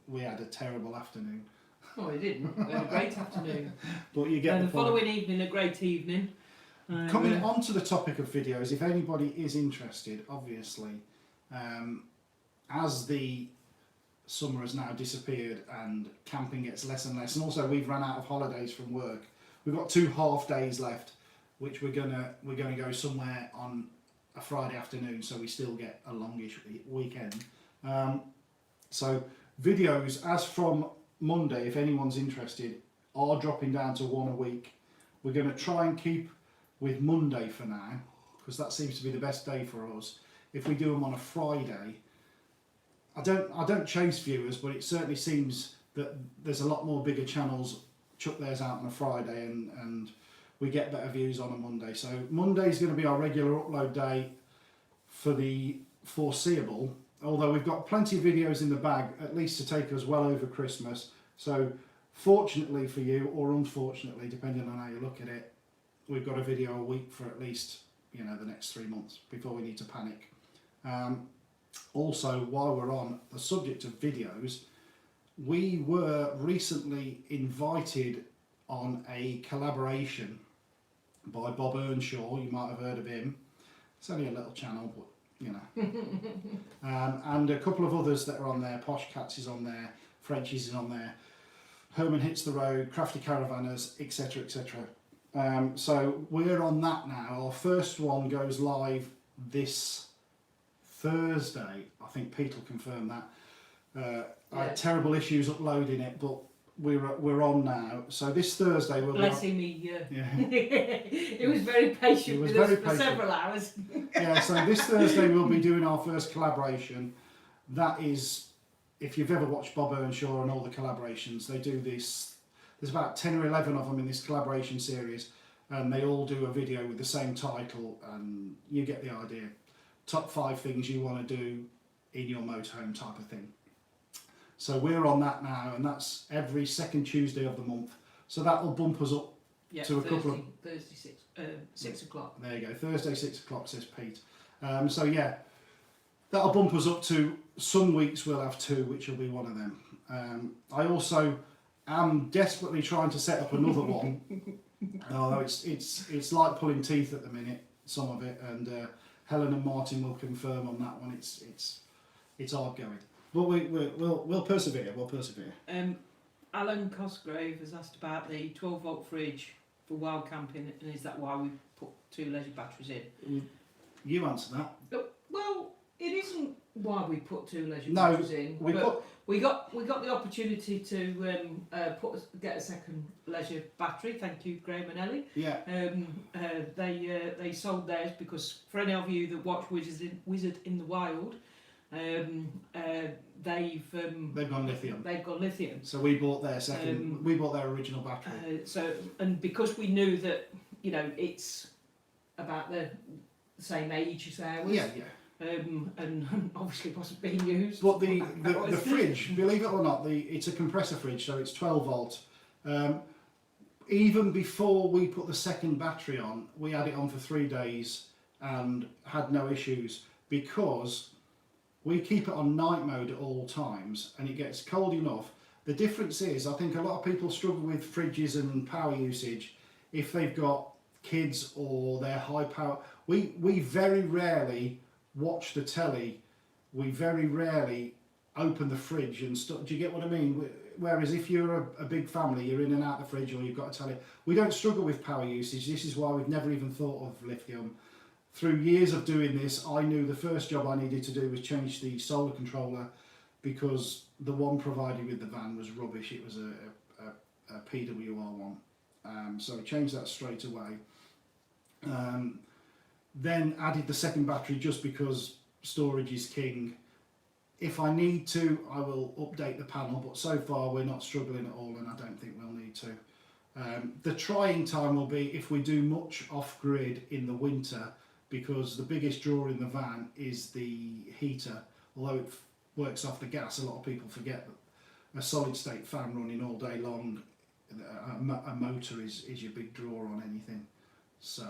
we had a terrible afternoon. Oh, we didn't. We had a great afternoon. But you get and the the following evening, a great evening. Coming on to the topic of videos, if anybody is interested, obviously, as the summer has now disappeared and camping gets less and less, and also we've run out of holidays from work. We've got 2 half days left, which we're gonna go somewhere on a Friday afternoon, so we still get a longish weekend. So videos, as from Monday, if anyone's interested, are dropping down to 1 a week. We're going to try and keep with Monday for now, because that seems to be the best day for us. If we do them on a Friday, I don't chase viewers, but it certainly seems that there's a lot more bigger channels chuck theirs out on a Friday, and we get better views on a Monday. So Monday's going to be our regular upload day for the foreseeable, although we've got plenty of videos in the bag, at least to take us well over Christmas. So fortunately for you, or unfortunately, depending on how you look at it, we've got a video a week for at least, you know, the next 3 months before we need to panic. Also, while we're on the subject of videos, we were recently invited on a collaboration by Bob Earnshaw. You might have heard of him. It's only a little channel, but you know. And a couple of others that are on there. Posh Cats is on there, Frenchies is on there, Herman Hits the Road, Crafty Caravanners, etc, etc. So we're on that now. Our first one goes live this Thursday. I think Pete will confirm that. I had terrible issues uploading it, but we're on now. So this Thursday we'll Blessing me, it was very patient with us for several hours. Yeah, so this Thursday we'll be doing our first collaboration. That is, if you've ever watched Bob Earnshaw and all the collaborations, they do this. There's about 10 or 11 of them in this collaboration series, and they all do a video with the same title, and you get the idea. Top 5 things you want to do in your motorhome type of thing. So we're on that now, and that's every second Tuesday of the month. So that will bump us up to a couple of... Thursday, 6 o'clock. There you go, Thursday 6 o'clock, says Pete. So yeah, that'll bump us up to, some weeks we'll have 2, which will be one of them. I also am desperately trying to set up another one, although it's like pulling teeth at the minute, some of it, and Helen and Martin will confirm on that one. It's hard going. But we'll persevere. We'll persevere. Alan Cosgrave has asked about the 12-volt fridge for wild camping, and is that why we put 2 leisure batteries in? You answer that. Well, it isn't why we put 2 leisure No, batteries in. We got the opportunity to get a second leisure battery. Thank you, Graham and Ellie. Yeah. They sold theirs because for any of you that watch Wizard in the Wild. They've gone lithium. They've gone lithium. So we bought their second. We bought their original battery. And because we knew that, you know, it's about the same age as ours. Yeah. And obviously wasn't being used. But the fridge, believe it or not, it's a compressor fridge, so it's 12 volt. Even before we put the second battery on, we had it on for 3 days and had no issues, because we keep it on night mode at all times, and it gets cold enough. The difference is, I think a lot of people struggle with fridges and power usage if they've got kids or they're high power. We very rarely watch the telly. We very rarely open the fridge and stuff. Do you get what I mean? Whereas if you're a big family, you're in and out of the fridge, or you've got a telly. We don't struggle with power usage. This is why we've never even thought of lithium. Through years of doing this, I knew the first job I needed to do was change the solar controller, because the one provided with the van was rubbish. It was a PWR one. So I changed that straight away. Then added the second battery just because storage is king. If I need to, I will update the panel, but so far we're not struggling at all, and I don't think we'll need to. The trying time will be if we do much off-grid in the winter, because the biggest draw in the van is the heater. Although it works off the gas, a lot of people forget that a solid state fan running all day long, a motor is your big draw on anything. So,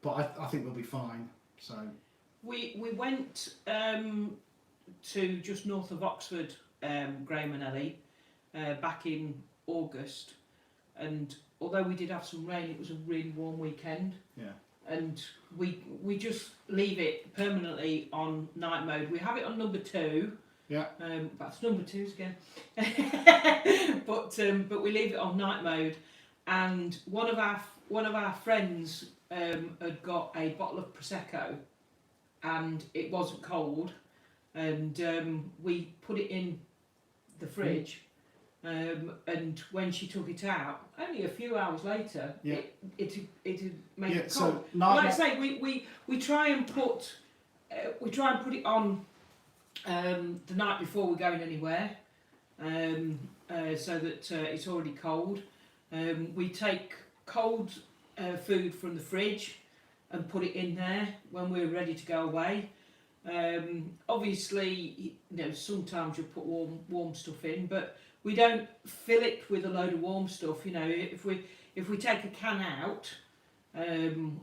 but I think we'll be fine. So we went to just north of Oxford, Graham and Ellie, back in August, and although we did have some rain, it was a really warm weekend. Yeah. And we just leave it permanently on night mode. We have it on number 2. Yeah. That's number 2's again. But we leave it on night mode. And one of our friends had got a bottle of prosecco, and it wasn't cold, and we put it in the fridge. And when she took it out, only a few hours later, Yeah. it had made it So cold. night, Like I say, we try and put it on the night before we're going anywhere, so that it's already cold. We take cold food from the fridge and put it in there when we're ready to go away. Obviously, sometimes you put warm stuff in, but we don't fill it with a load of warm stuff. If we take a can out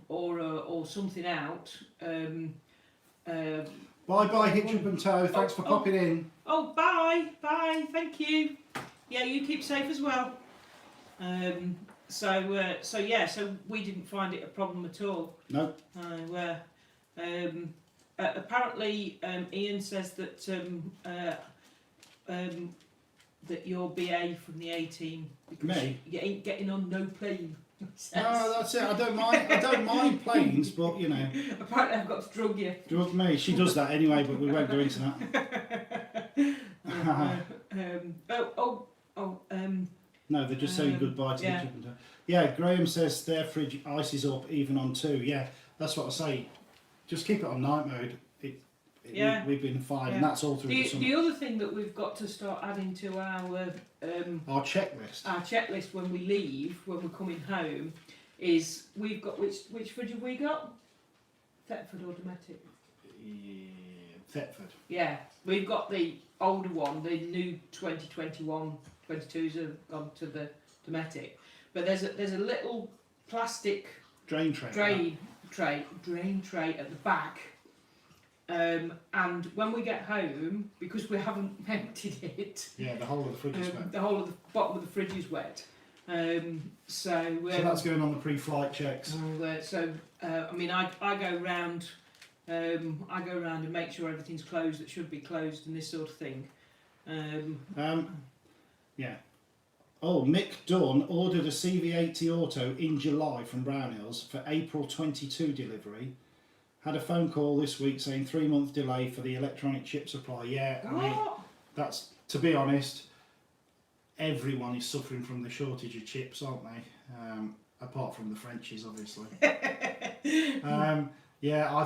or something out. bye, Hitch Up and Toe. Thanks for popping in. Oh, bye, thank you. Yeah, you keep safe as well. So we didn't find it a problem at all. No. Apparently, Ian says that that you're BA from the A team because Me? you ain't getting on no plane. No, that's it. I don't mind planes, but Apparently, I've got to drug you. drug me. She does that anyway, but we won't go into that. No, they're just saying goodbye to yeah. Hitch Up and Toe. Yeah, Graham says their fridge ices up even on 2. Yeah, that's what I say. Just keep it on night mode. We've been fine, and that's all through the summer. The other thing that we've got to start adding to our checklist when we leave, when we're coming home, is we've got which fridge have we got? Thetford or Dometic? Thetford. Yeah, we've got the older one. The new 2021 22s have gone to the Dometic, but there's a little plastic drain tray at the back. And when we get home, because we haven't emptied it, the whole of the fridge is wet. the whole of the bottom of the fridge is wet. So that's going on the pre-flight checks. I go round. I go around and make sure everything's closed that should be closed and this sort of thing. Oh, Mick Dunn ordered a CV80 Auto in July from Brown Hills for April 22 delivery. Had a phone call this week saying 3-month delay for the electronic chip supply. Yeah, I mean, that's, to be honest, everyone is suffering from the shortage of chips, aren't they? Apart from the Frenchies, obviously. I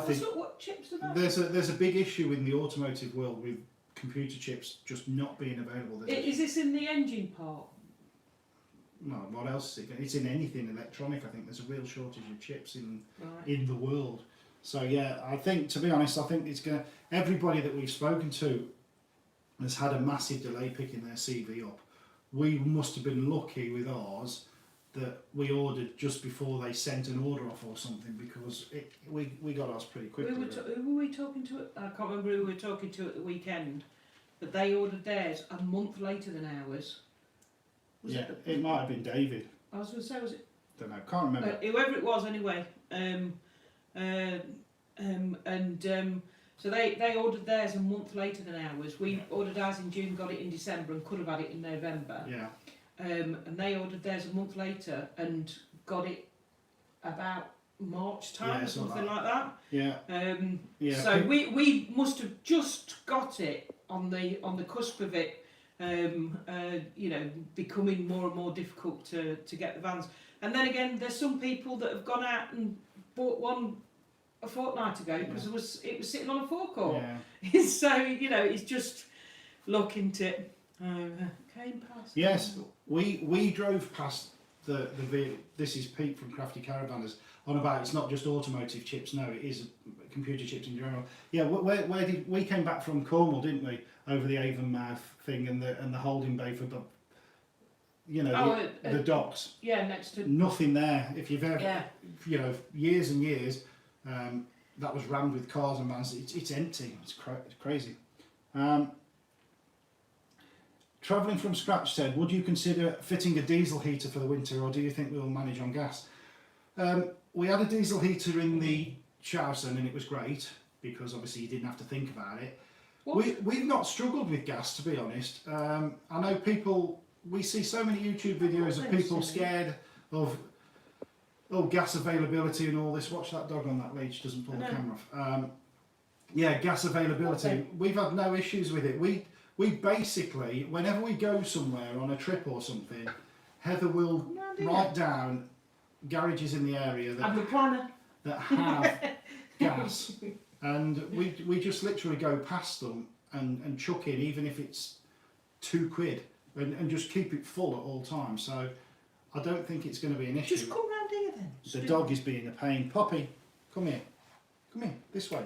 think what chips are that? there's a big issue in the automotive world with computer chips just not being available. Is this in the engine part? No, what else is it? It's in anything electronic. I think there's a real shortage of chips in the world. So I think, to be honest, it's going to, everybody that we've spoken to has had a massive delay picking their CV up. We must have been lucky with ours that we ordered just before they sent an order off or something, because we got ours pretty quickly. Who were we talking to? I can't remember who we were talking to at the weekend, but they ordered theirs a month later than ours. It might have been David. I was going to say, was it? Don't know, can't remember. Whoever it was, anyway. So they ordered theirs a month later than ours. We ordered ours in June, got it in December, and could have had it in November. Yeah. And they ordered theirs a month later and got it about March time or something like that. Yeah. So we must have just got it on the cusp of it. Becoming more and more difficult to get the vans. And then again, there's some people that have gone out and bought one a fortnight ago because it was sitting on a forecourt. Yeah. So it's just looking to came past. Yes, we drove past the this is Pete from Crafty Caravanners on about it's not just automotive chips. No, it is computer chips in general. Yeah, where did we came back from Cornwall, didn't we? Over the Avonmouth thing and the holding bay for the docks. Yeah, next to nothing there. If you've ever years and years, that was rammed with cars and vans. It's empty. It's crazy. Travelling from Scratch said, would you consider fitting a diesel heater for the winter, or do you think we'll manage on gas? We had a diesel heater in the Charleston and it was great, because obviously you didn't have to think about it. We've not struggled with gas, to be honest. I know people, we see so many YouTube videos of people scared of gas availability and all this. Watch that dog on that leash, doesn't pull the camera off. Yeah, gas availability. We've had no issues with it. We basically, whenever we go somewhere on a trip or something, Heather will write down garages in the area that have gas, and we just literally go past them and chuck in, even if it's £2, and just keep it full at all times. So I don't think it's going to be an issue. Just come round here then. The dog is being a pain. Poppy, come here, this way,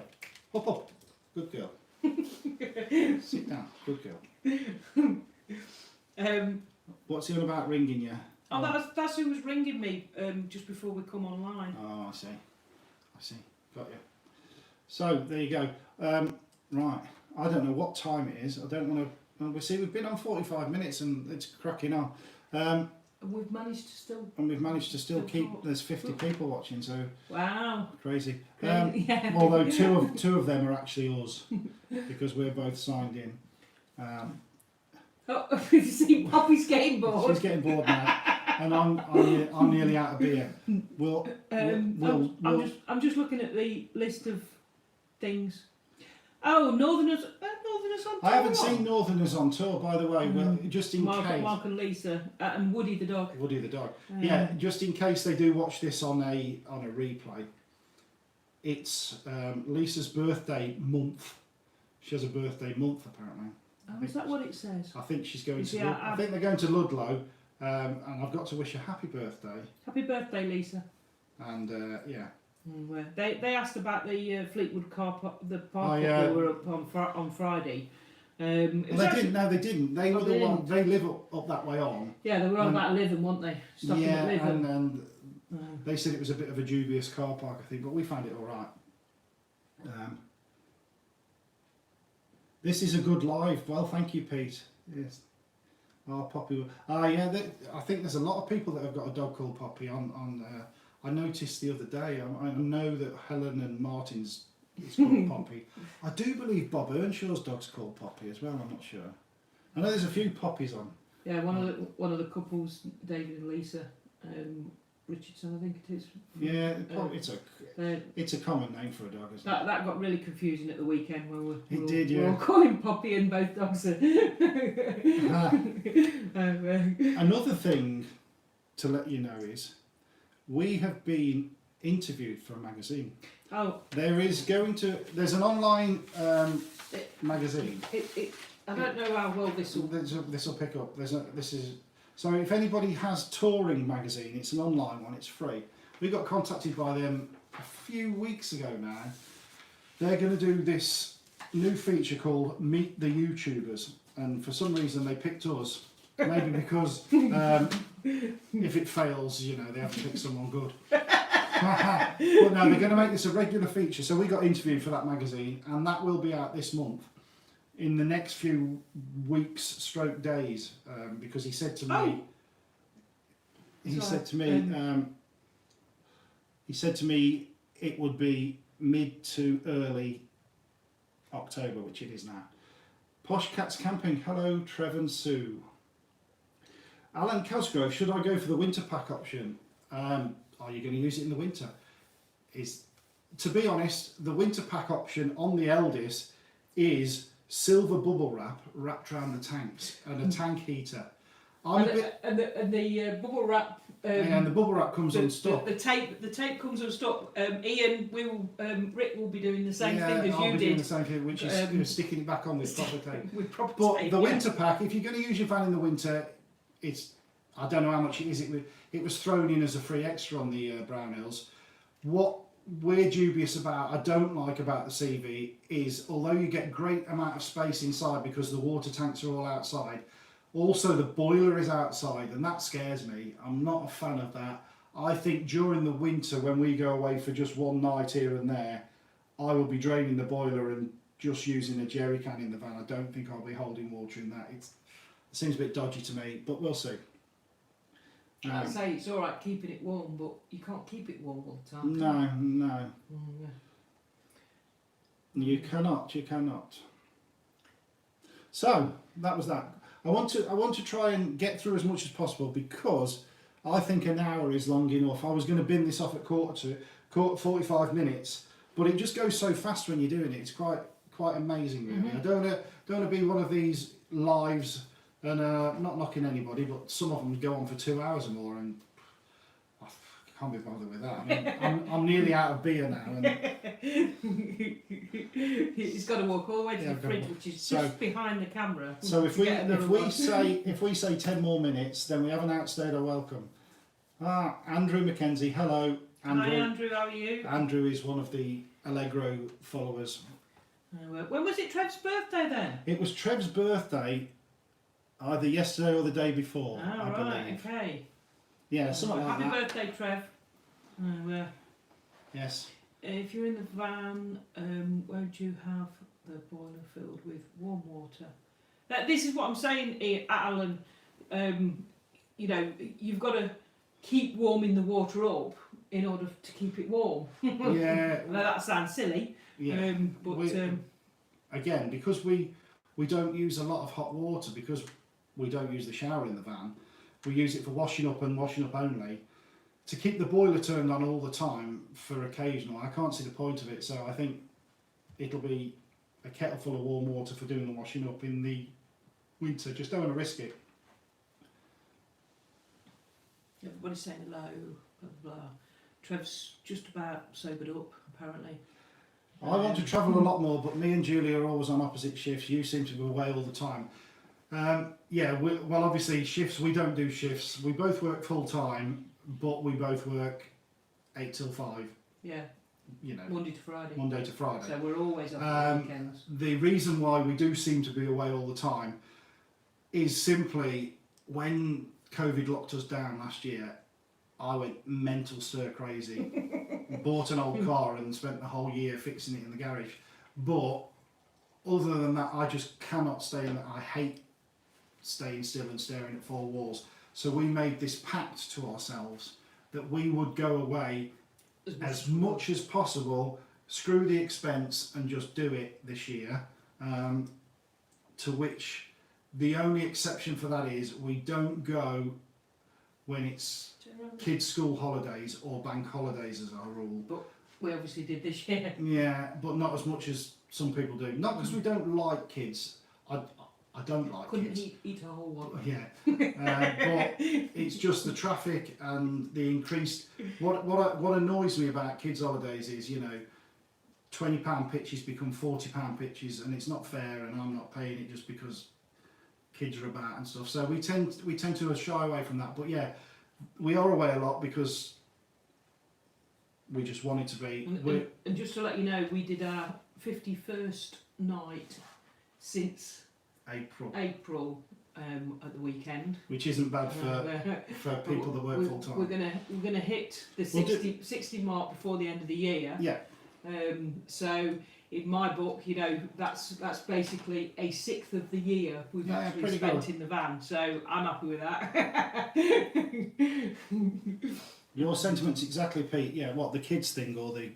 up, good girl. Sit down, good girl. What's he on about ringing you? Oh, that's who was ringing me just before we come online. Oh, I see, got you. So there you go. Right, I don't know what time it is. I don't want to. We see we've been on 45 minutes and it's cracking on. And we've managed to still keep. There's 50 people watching, so wow, crazy. Yeah. Although two of them are actually us, because we're both signed in. Oh, you see, Poppy's getting bored. She's getting bored now, and I'm nearly out of beer. I'm just looking at the list of things. Oh, Northerners on tour. I haven't seen Northerners on tour, by the way. Well, just in case. Mark and Lisa and Woody the dog. Woody the dog. Yeah, just in case they do watch this on a replay. It's Lisa's birthday month. She has a birthday month apparently. Oh, is that what it says? I think she's going to. I think they're going to Ludlow, and I've got to wish her happy birthday. Happy birthday, Lisa. And yeah. They asked about the Fleetwood car park, the park that we were up on Friday. Well, they didn't. They were the one. They live up that way on. Yeah, they were on that Lytham, weren't they? Stopping at Lytham. and they said it was a bit of a dubious car park, I think, but we found it all right. This is a good live. Well, thank you, Pete. Yes. Oh, Poppy. Yeah. I think there's a lot of people that have got a dog called Poppy on. I noticed the other day. I know that Helen and Martin's is called Poppy. I do believe Bob Earnshaw's dog's called Poppy as well. I'm not sure. I know there's a few Poppies on. Yeah, one of the couples, David and Lisa. Richardson, I think it is. Yeah, it's a common name for a dog, isn't it? That got really confusing at the weekend when we were all calling Poppy and both dogs. Another thing to let you know is we have been interviewed for a magazine. Oh. There's an online magazine. I don't know how well this will pick up. So if anybody has Touring magazine, it's an online one, it's free. We got contacted by them a few weeks ago now. They're going to do this new feature called Meet the YouTubers, and for some reason they picked us. Maybe because if it fails, they have to pick someone good. But no, they're going to make this a regular feature. So we got interviewed for that magazine, and that will be out this month. In the next few weeks, days, because he said to me, he said to me it would be mid to early October, which it is now. Posh Cats Camping, hello, Trev and Sue. Alan Cosgrove, should I go for the winter pack option? Are you going to use it in the winter? To be honest, the winter pack option on the eldest is silver bubble wrap wrapped around the tanks and a tank heater. And the bubble wrap. And the bubble wrap comes unstuck. The tape comes unstuck. Ian, Rick will be doing the same thing as you did. I'll be doing the same thing, which is sticking it back on with proper tape. With proper but tape. The winter pack, if you're going to use your van in the winter, I don't know how much it is. It was thrown in as a free extra on the Brown Hills. What we're dubious about, I don't like about the CV, is although you get great amount of space inside because the water tanks are all outside, also the boiler is outside, and that scares me. I'm not a fan of that. I think during the winter when we go away for just one night here and there, I will be draining the boiler and just using a jerry can in the van. I don't think I'll be holding water in that. seems a bit dodgy to me, but we'll see. I'd say it's all right keeping it warm, but you can't keep it warm all the time. No. Yeah. You cannot. So that was that. I want to try and get through as much as possible because I think an hour is long enough. I was going to bin this off at quarter 45 minutes, but it just goes so fast when you're doing it. It's quite amazing, really. I don't want to be one of these lives, and not knocking anybody, but some of them go on for 2 hours or more, and I can't be bothered with that. I mean, I'm nearly out of beer now, and he's got to walk all the way to the fridge, which is just behind the camera. So if we say 10 more minutes, then we haven't outstayed our welcome. Andrew Mackenzie, hello. Andrew. Hi Andrew, how are you? Andrew is one of the Allegro followers. When was it Trev's birthday then? It was Trev's birthday either yesterday or the day before, I believe. Okay. Yeah, something like Happy that. birthday, Trev. Yes. If you're in the van, won't you have the boiler filled with warm water? This is what I'm saying, Alan. You know, you've got to keep warming the water up in order to keep it warm. Yeah. Now, that sounds silly. Yeah. But again, because we don't use a lot of hot water, because we don't use the shower in the van, we use it for washing up and washing up only. To keep the boiler turned on all the time for occasional, I can't see the point of it. So I think it'll be a kettle full of warm water for doing the washing up in the winter. Just don't want to risk it. Everybody's saying hello, blah, blah, blah. Trev's just about sobered up, apparently. I want to travel a lot more, but me and Julie are always on opposite shifts. You seem to be away all the time. Well, obviously shifts, we don't do shifts. We both work full time, but we both work 8 till 5. Yeah. You know, Monday to Friday. Monday to Friday. So we're always off on weekends. The reason why we do seem to be away all the time is simply when COVID locked us down last year, I went mental stir crazy. Bought an old car and spent the whole year fixing it in the garage. But other than that, I just cannot stay in that. I hate staying still and staring at four walls. So we made this pact to ourselves that we would go away as much as possible, screw the expense and just do it this year. To which the only exception for that is we don't go when it's kids' school holidays or bank holidays as our rule. But we obviously did this year. Yeah, but not as much as some people do. Not because we don't like kids. I don't like Couldn't kids. eat a whole one. Yeah, but it's just the traffic and the increased. What annoys me about kids' holidays is, you know, £20 pitches become £40 pitches, and it's not fair, and I'm not paying it just because kids are about and stuff. So we tend to shy away from that. But yeah, we are away a lot because we just want it to be. And just to let you know, we did our 51st night since April at the weekend, which isn't bad for people that work full time. We're gonna hit the 60 mark before the end of the year. Yeah. So in my book, you know, that's basically a sixth of the year we've actually spent in the van. So I'm happy with that. Your sentiments exactly, Pete. Yeah, what the kids thing or the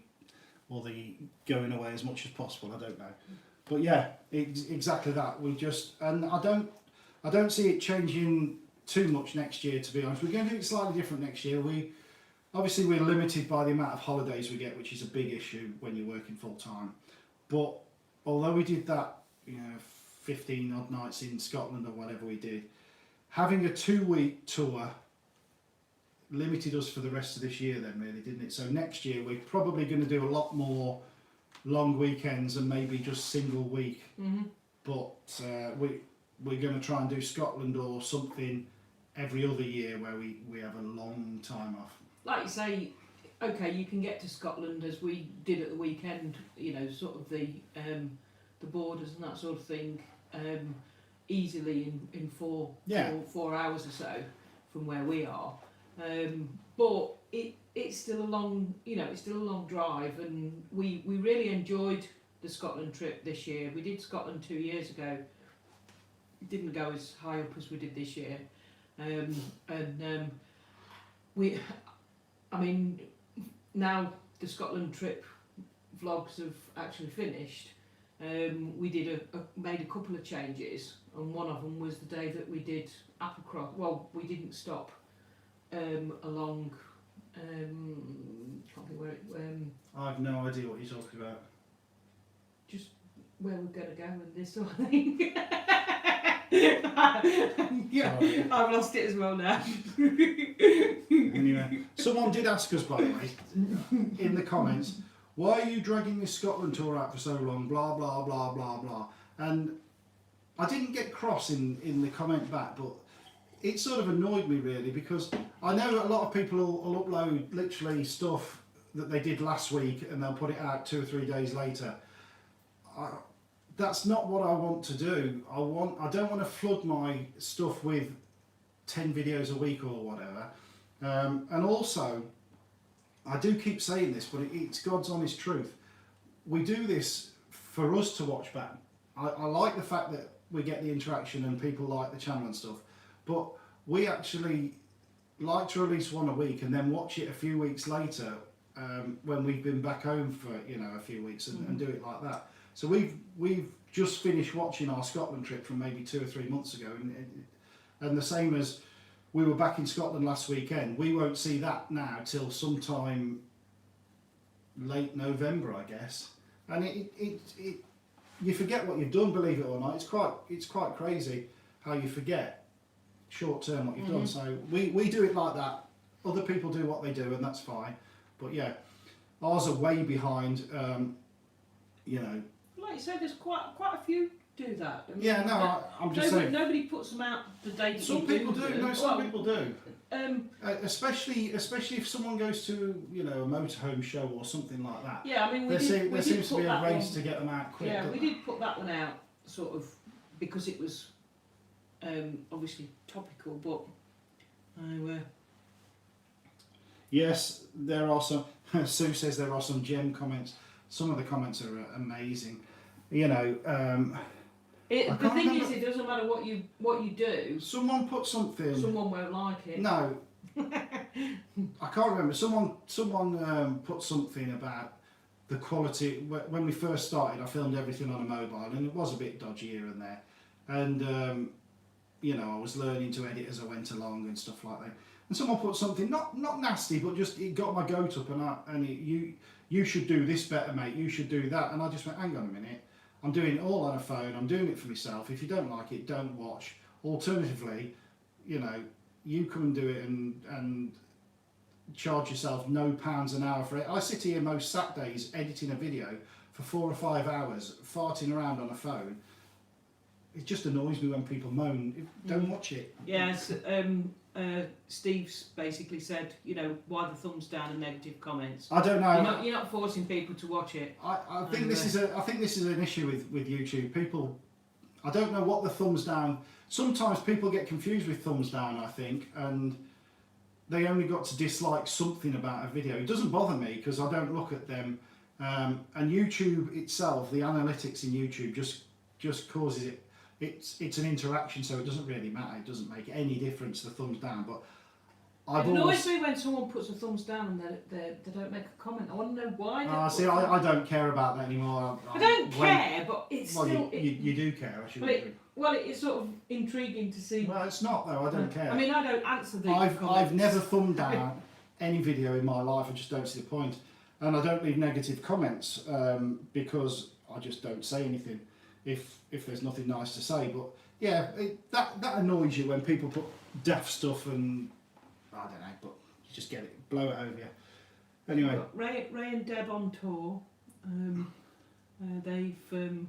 going away as much as possible. I don't know. But yeah, exactly that. And I don't see it changing too much next year, to be honest. We're going to do it slightly different next year. Obviously we're limited by the amount of holidays we get, which is a big issue when you're working full time. But although we did that, 15 odd nights in Scotland or whatever we did, having a 2-week tour limited us for the rest of this year then, really, didn't it? So next year we're probably going to do a lot more long weekends and maybe just single week. Mm-hmm. But we're going to try and do Scotland or something every other year where we have a long time off. Like you say, okay, you can get to Scotland as we did at the weekend, sort of the borders and that sort of thing, easily in 4 hours or so from where we are. But it's still a long, it's still a long drive, and we really enjoyed the Scotland trip this year. We did Scotland 2 years ago, didn't go as high up as we did this year, we, I mean, now the Scotland trip vlogs have actually finished. We made a couple of changes, and one of them was the day that we did Applecross. Well, we didn't stop along. Can't think where it. I have no idea what you're talking about. Just where we're going to go and this sort of thing. Yeah, I've lost it as well now. Anyway, someone did ask us, by the way, in the comments, why are you dragging this Scotland tour out for so long? Blah blah blah blah blah. And I didn't get cross in the comment back, but it sort of annoyed me really, because I know a lot of people will upload literally stuff that they did last week and they'll put it out 2 or 3 days later. That's not what I want to do. I don't want to flood my stuff with 10 videos a week or whatever. And also, I do keep saying this, but it's God's honest truth. We do this for us to watch back. I like the fact that we get the interaction and people like the channel and stuff, but we actually like to release one a week and then watch it a few weeks later when we've been back home for a few weeks and do it like that. So we've just finished watching our Scotland trip from maybe 2 or 3 months ago, and the same as we were back in Scotland last weekend. We won't see that now till sometime late November, I guess. And you forget what you've done, believe it or not. It's quite crazy how you forget short term what you've done. So we do it like that. Other people do what they do, and that's fine. But yeah, ours are way behind. Like you said, there's quite a few do that. I mean, yeah, no, I'm just saying. Nobody puts them out the day that some you people do. No, some people do. Especially if someone goes to a motorhome show or something like that. Yeah, I mean, there seems to be a race to get them out quick. Yeah, we did put that one out sort of because it was obviously topical, but yes, there are some. Sue says there are some gem comments. Some of the comments are amazing. The thing is, it doesn't matter what you do. Someone put something. Someone won't like it. No, I can't remember. Someone put something about the quality. When we first started, I filmed everything on a mobile, and it was a bit dodgy here and there. And I was learning to edit as I went along and stuff like that. And someone put something not nasty, but just it got my goat up, you should do this better, mate. You should do that. And I just went, hang on a minute. I'm doing it all on a phone. I'm doing it for myself. If you don't like it, don't watch. Alternatively, you come and do it and charge yourself no pounds an hour for it. I sit here most Saturdays editing a video for 4 or 5 hours, farting around on a phone. It just annoys me when people moan. Don't watch it. Yes. Steve's basically said, why the thumbs down and negative comments. I don't know. You're not forcing people to watch it. I think this is an issue with YouTube. People, I don't know what the thumbs down. Sometimes people get confused with thumbs down, I think, and they only got to dislike something about a video. It doesn't bother me because I don't look at them. And YouTube itself, the analytics in YouTube just causes it. It's an interaction, so it doesn't really matter. It doesn't make any difference, the thumbs down. But it annoys me when someone puts a thumbs down and they don't make a comment. I want to know why. I don't care about that anymore. I don't care, but it's still. You do care. I should. It's sort of intriguing to see. Well, it's not though. I don't care. I mean, I don't answer these comments. I've never thumbed down any video in my life. I just don't see the point, and I don't leave negative comments because I just don't say anything if there's nothing nice to say. But yeah, that annoys you when people put daft stuff and I don't know, but you just get it, blow it over you. Anyway, Ray and Deb on tour.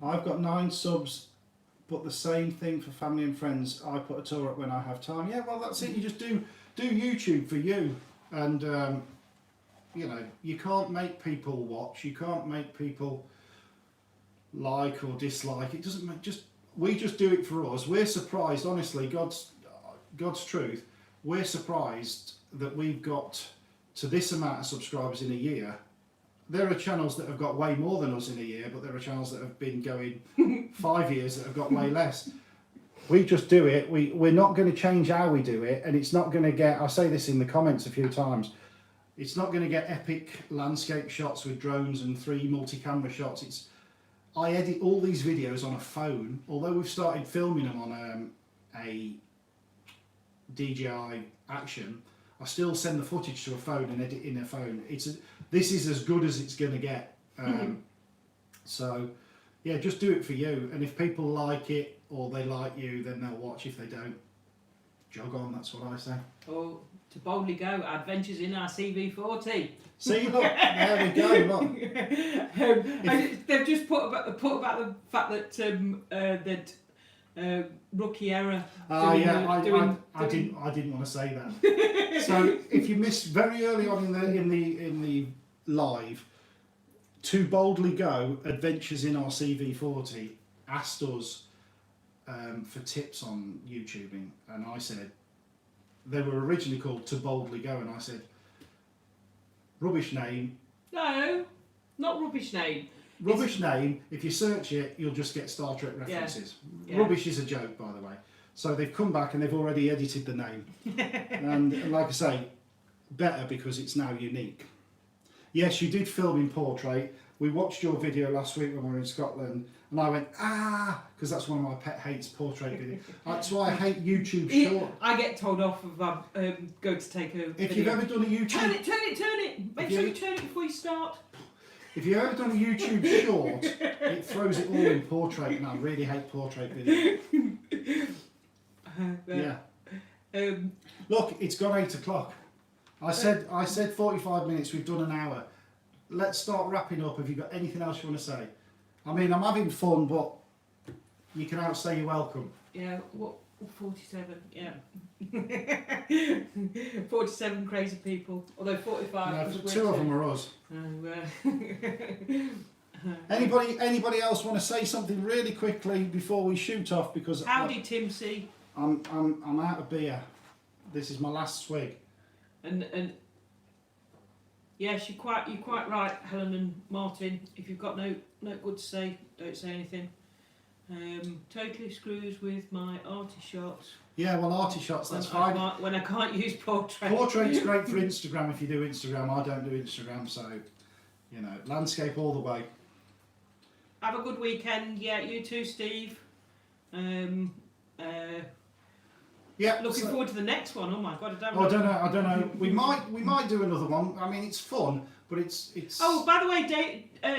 I've got 9 subs, but the same thing for family and friends. I put a tour up when I have time. Yeah, well that's it. You just do YouTube for you, and you can't make people watch. You can't make people like or dislike. It doesn't make. We just do it for us. We're surprised, honestly. God's truth. We're surprised that we've got to this amount of subscribers in a year. There are channels that have got way more than us in a year, but there are channels that have been going 5 years that have got way less. We just do it. We're not going to change how we do it, and it's not going to get. I say this in the comments a few times. It's not going to get epic landscape shots with drones and 3 multi-camera shots. I edit all these videos on a phone. Although we've started filming them on a DJI Action, I still send the footage to a phone and edit in a phone. This is as good as it's going to get. So, yeah, just do it for you. And if people like it or they like you, then they'll watch. If they don't, jog on. That's what I say. Or to boldly go, adventures in our CV40. See, look, there we go. Look. They've just put about the fact that rookie error. I didn't want to say that. So if you missed very early on in the live, To Boldly Go, Adventures in Our CV40 asked us for tips on YouTubing, and I said they were originally called To Boldly Go, and I said rubbish name. No, not rubbish name. Rubbish name. If you search it, you'll just get Star Trek references. Yeah. Rubbish is a joke, by the way. So they've come back and they've already edited the name, and like I say, better because it's now unique. Yes, you did film in portrait. We watched your video last week when we were in Scotland, and I went, because that's one of my pet hates, portrait video. That's why I hate YouTube short. I get told off if I go to take a If video. you've ever done a YouTube... Turn it! Make sure you turn it before you start. If you've ever done a YouTube short, it throws it all in portrait, and I really hate portrait video. Yeah. Look, it's gone 8 o'clock. I said 45 minutes, we've done an hour. Let's start wrapping up. Have you got anything else you want to say? I mean, I'm having fun, but you can outstay your welcome. Yeah, what 47, yeah. 47 crazy people, although 45 No, 2 of them are us. Anybody else want to say something really quickly before we shoot off? Because howdy, Tim C. I'm out of beer. This is my last swig. And yes, you're quite right, Helen and Martin. If you've got no good to say, don't say anything. Totally screws with my arty shots. Yeah, well, arty shots, that's fine. When I can't use portrait. Portrait's great for Instagram if you do Instagram. I don't do Instagram, so, you know, landscape all the way. Have a good weekend. Yeah, you too, Steve. Yeah. Looking forward to the next one. Oh my God, I don't know. We might do another one. I mean, it's fun, but it's. Oh, by the way,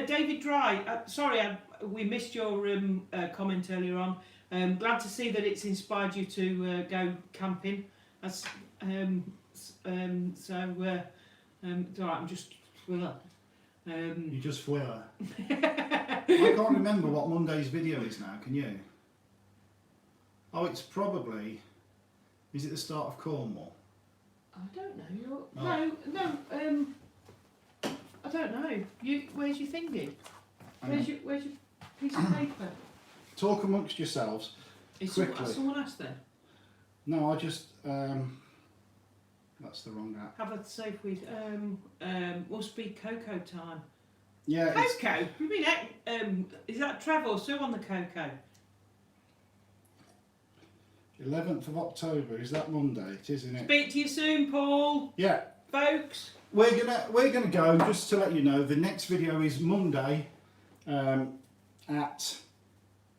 David Dry. Sorry, we missed your comment earlier on. Glad to see that it's inspired you to go camping. That's it's all right. I'm just. You just fwiller. I can't remember what Monday's video is now. Can you? Oh, it's probably. Is it the start of Cornwall? I don't know. No. I don't know. Where's your thingy? Where's your piece of paper? Talk amongst yourselves. Quickly. Someone asked then? No, I just. That's the wrong app. Have a safe weed. Must be cocoa time. Yeah. Cocoa? You mean is that Trevor Sue on the cocoa? 11th of October, is that Monday? It is, isn't it? Speak to you soon, Paul. Yeah. Folks. We're gonna go, just to let you know, the next video is Monday at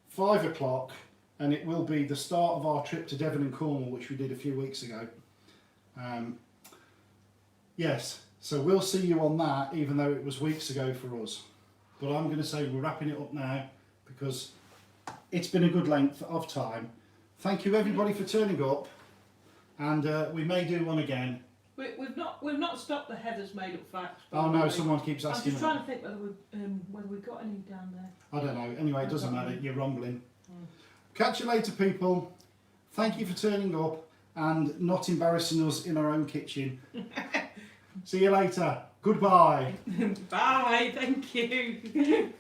5 o'clock, and it will be the start of our trip to Devon and Cornwall, which we did a few weeks ago. Yes, so we'll see you on that, even though it was weeks ago for us. But I'm going to say we're wrapping it up now, because it's been a good length of time. Thank you everybody for turning up, and we may do one again. We've not stopped the Heather's made up facts. Oh no, someone keeps asking. I'm just trying to think whether we've got any down there. I don't know. Anyway, it doesn't matter. You're rumbling. Catch you later, people. Thank you for turning up and not embarrassing us in our own kitchen. See you later. Goodbye. Bye. Thank you.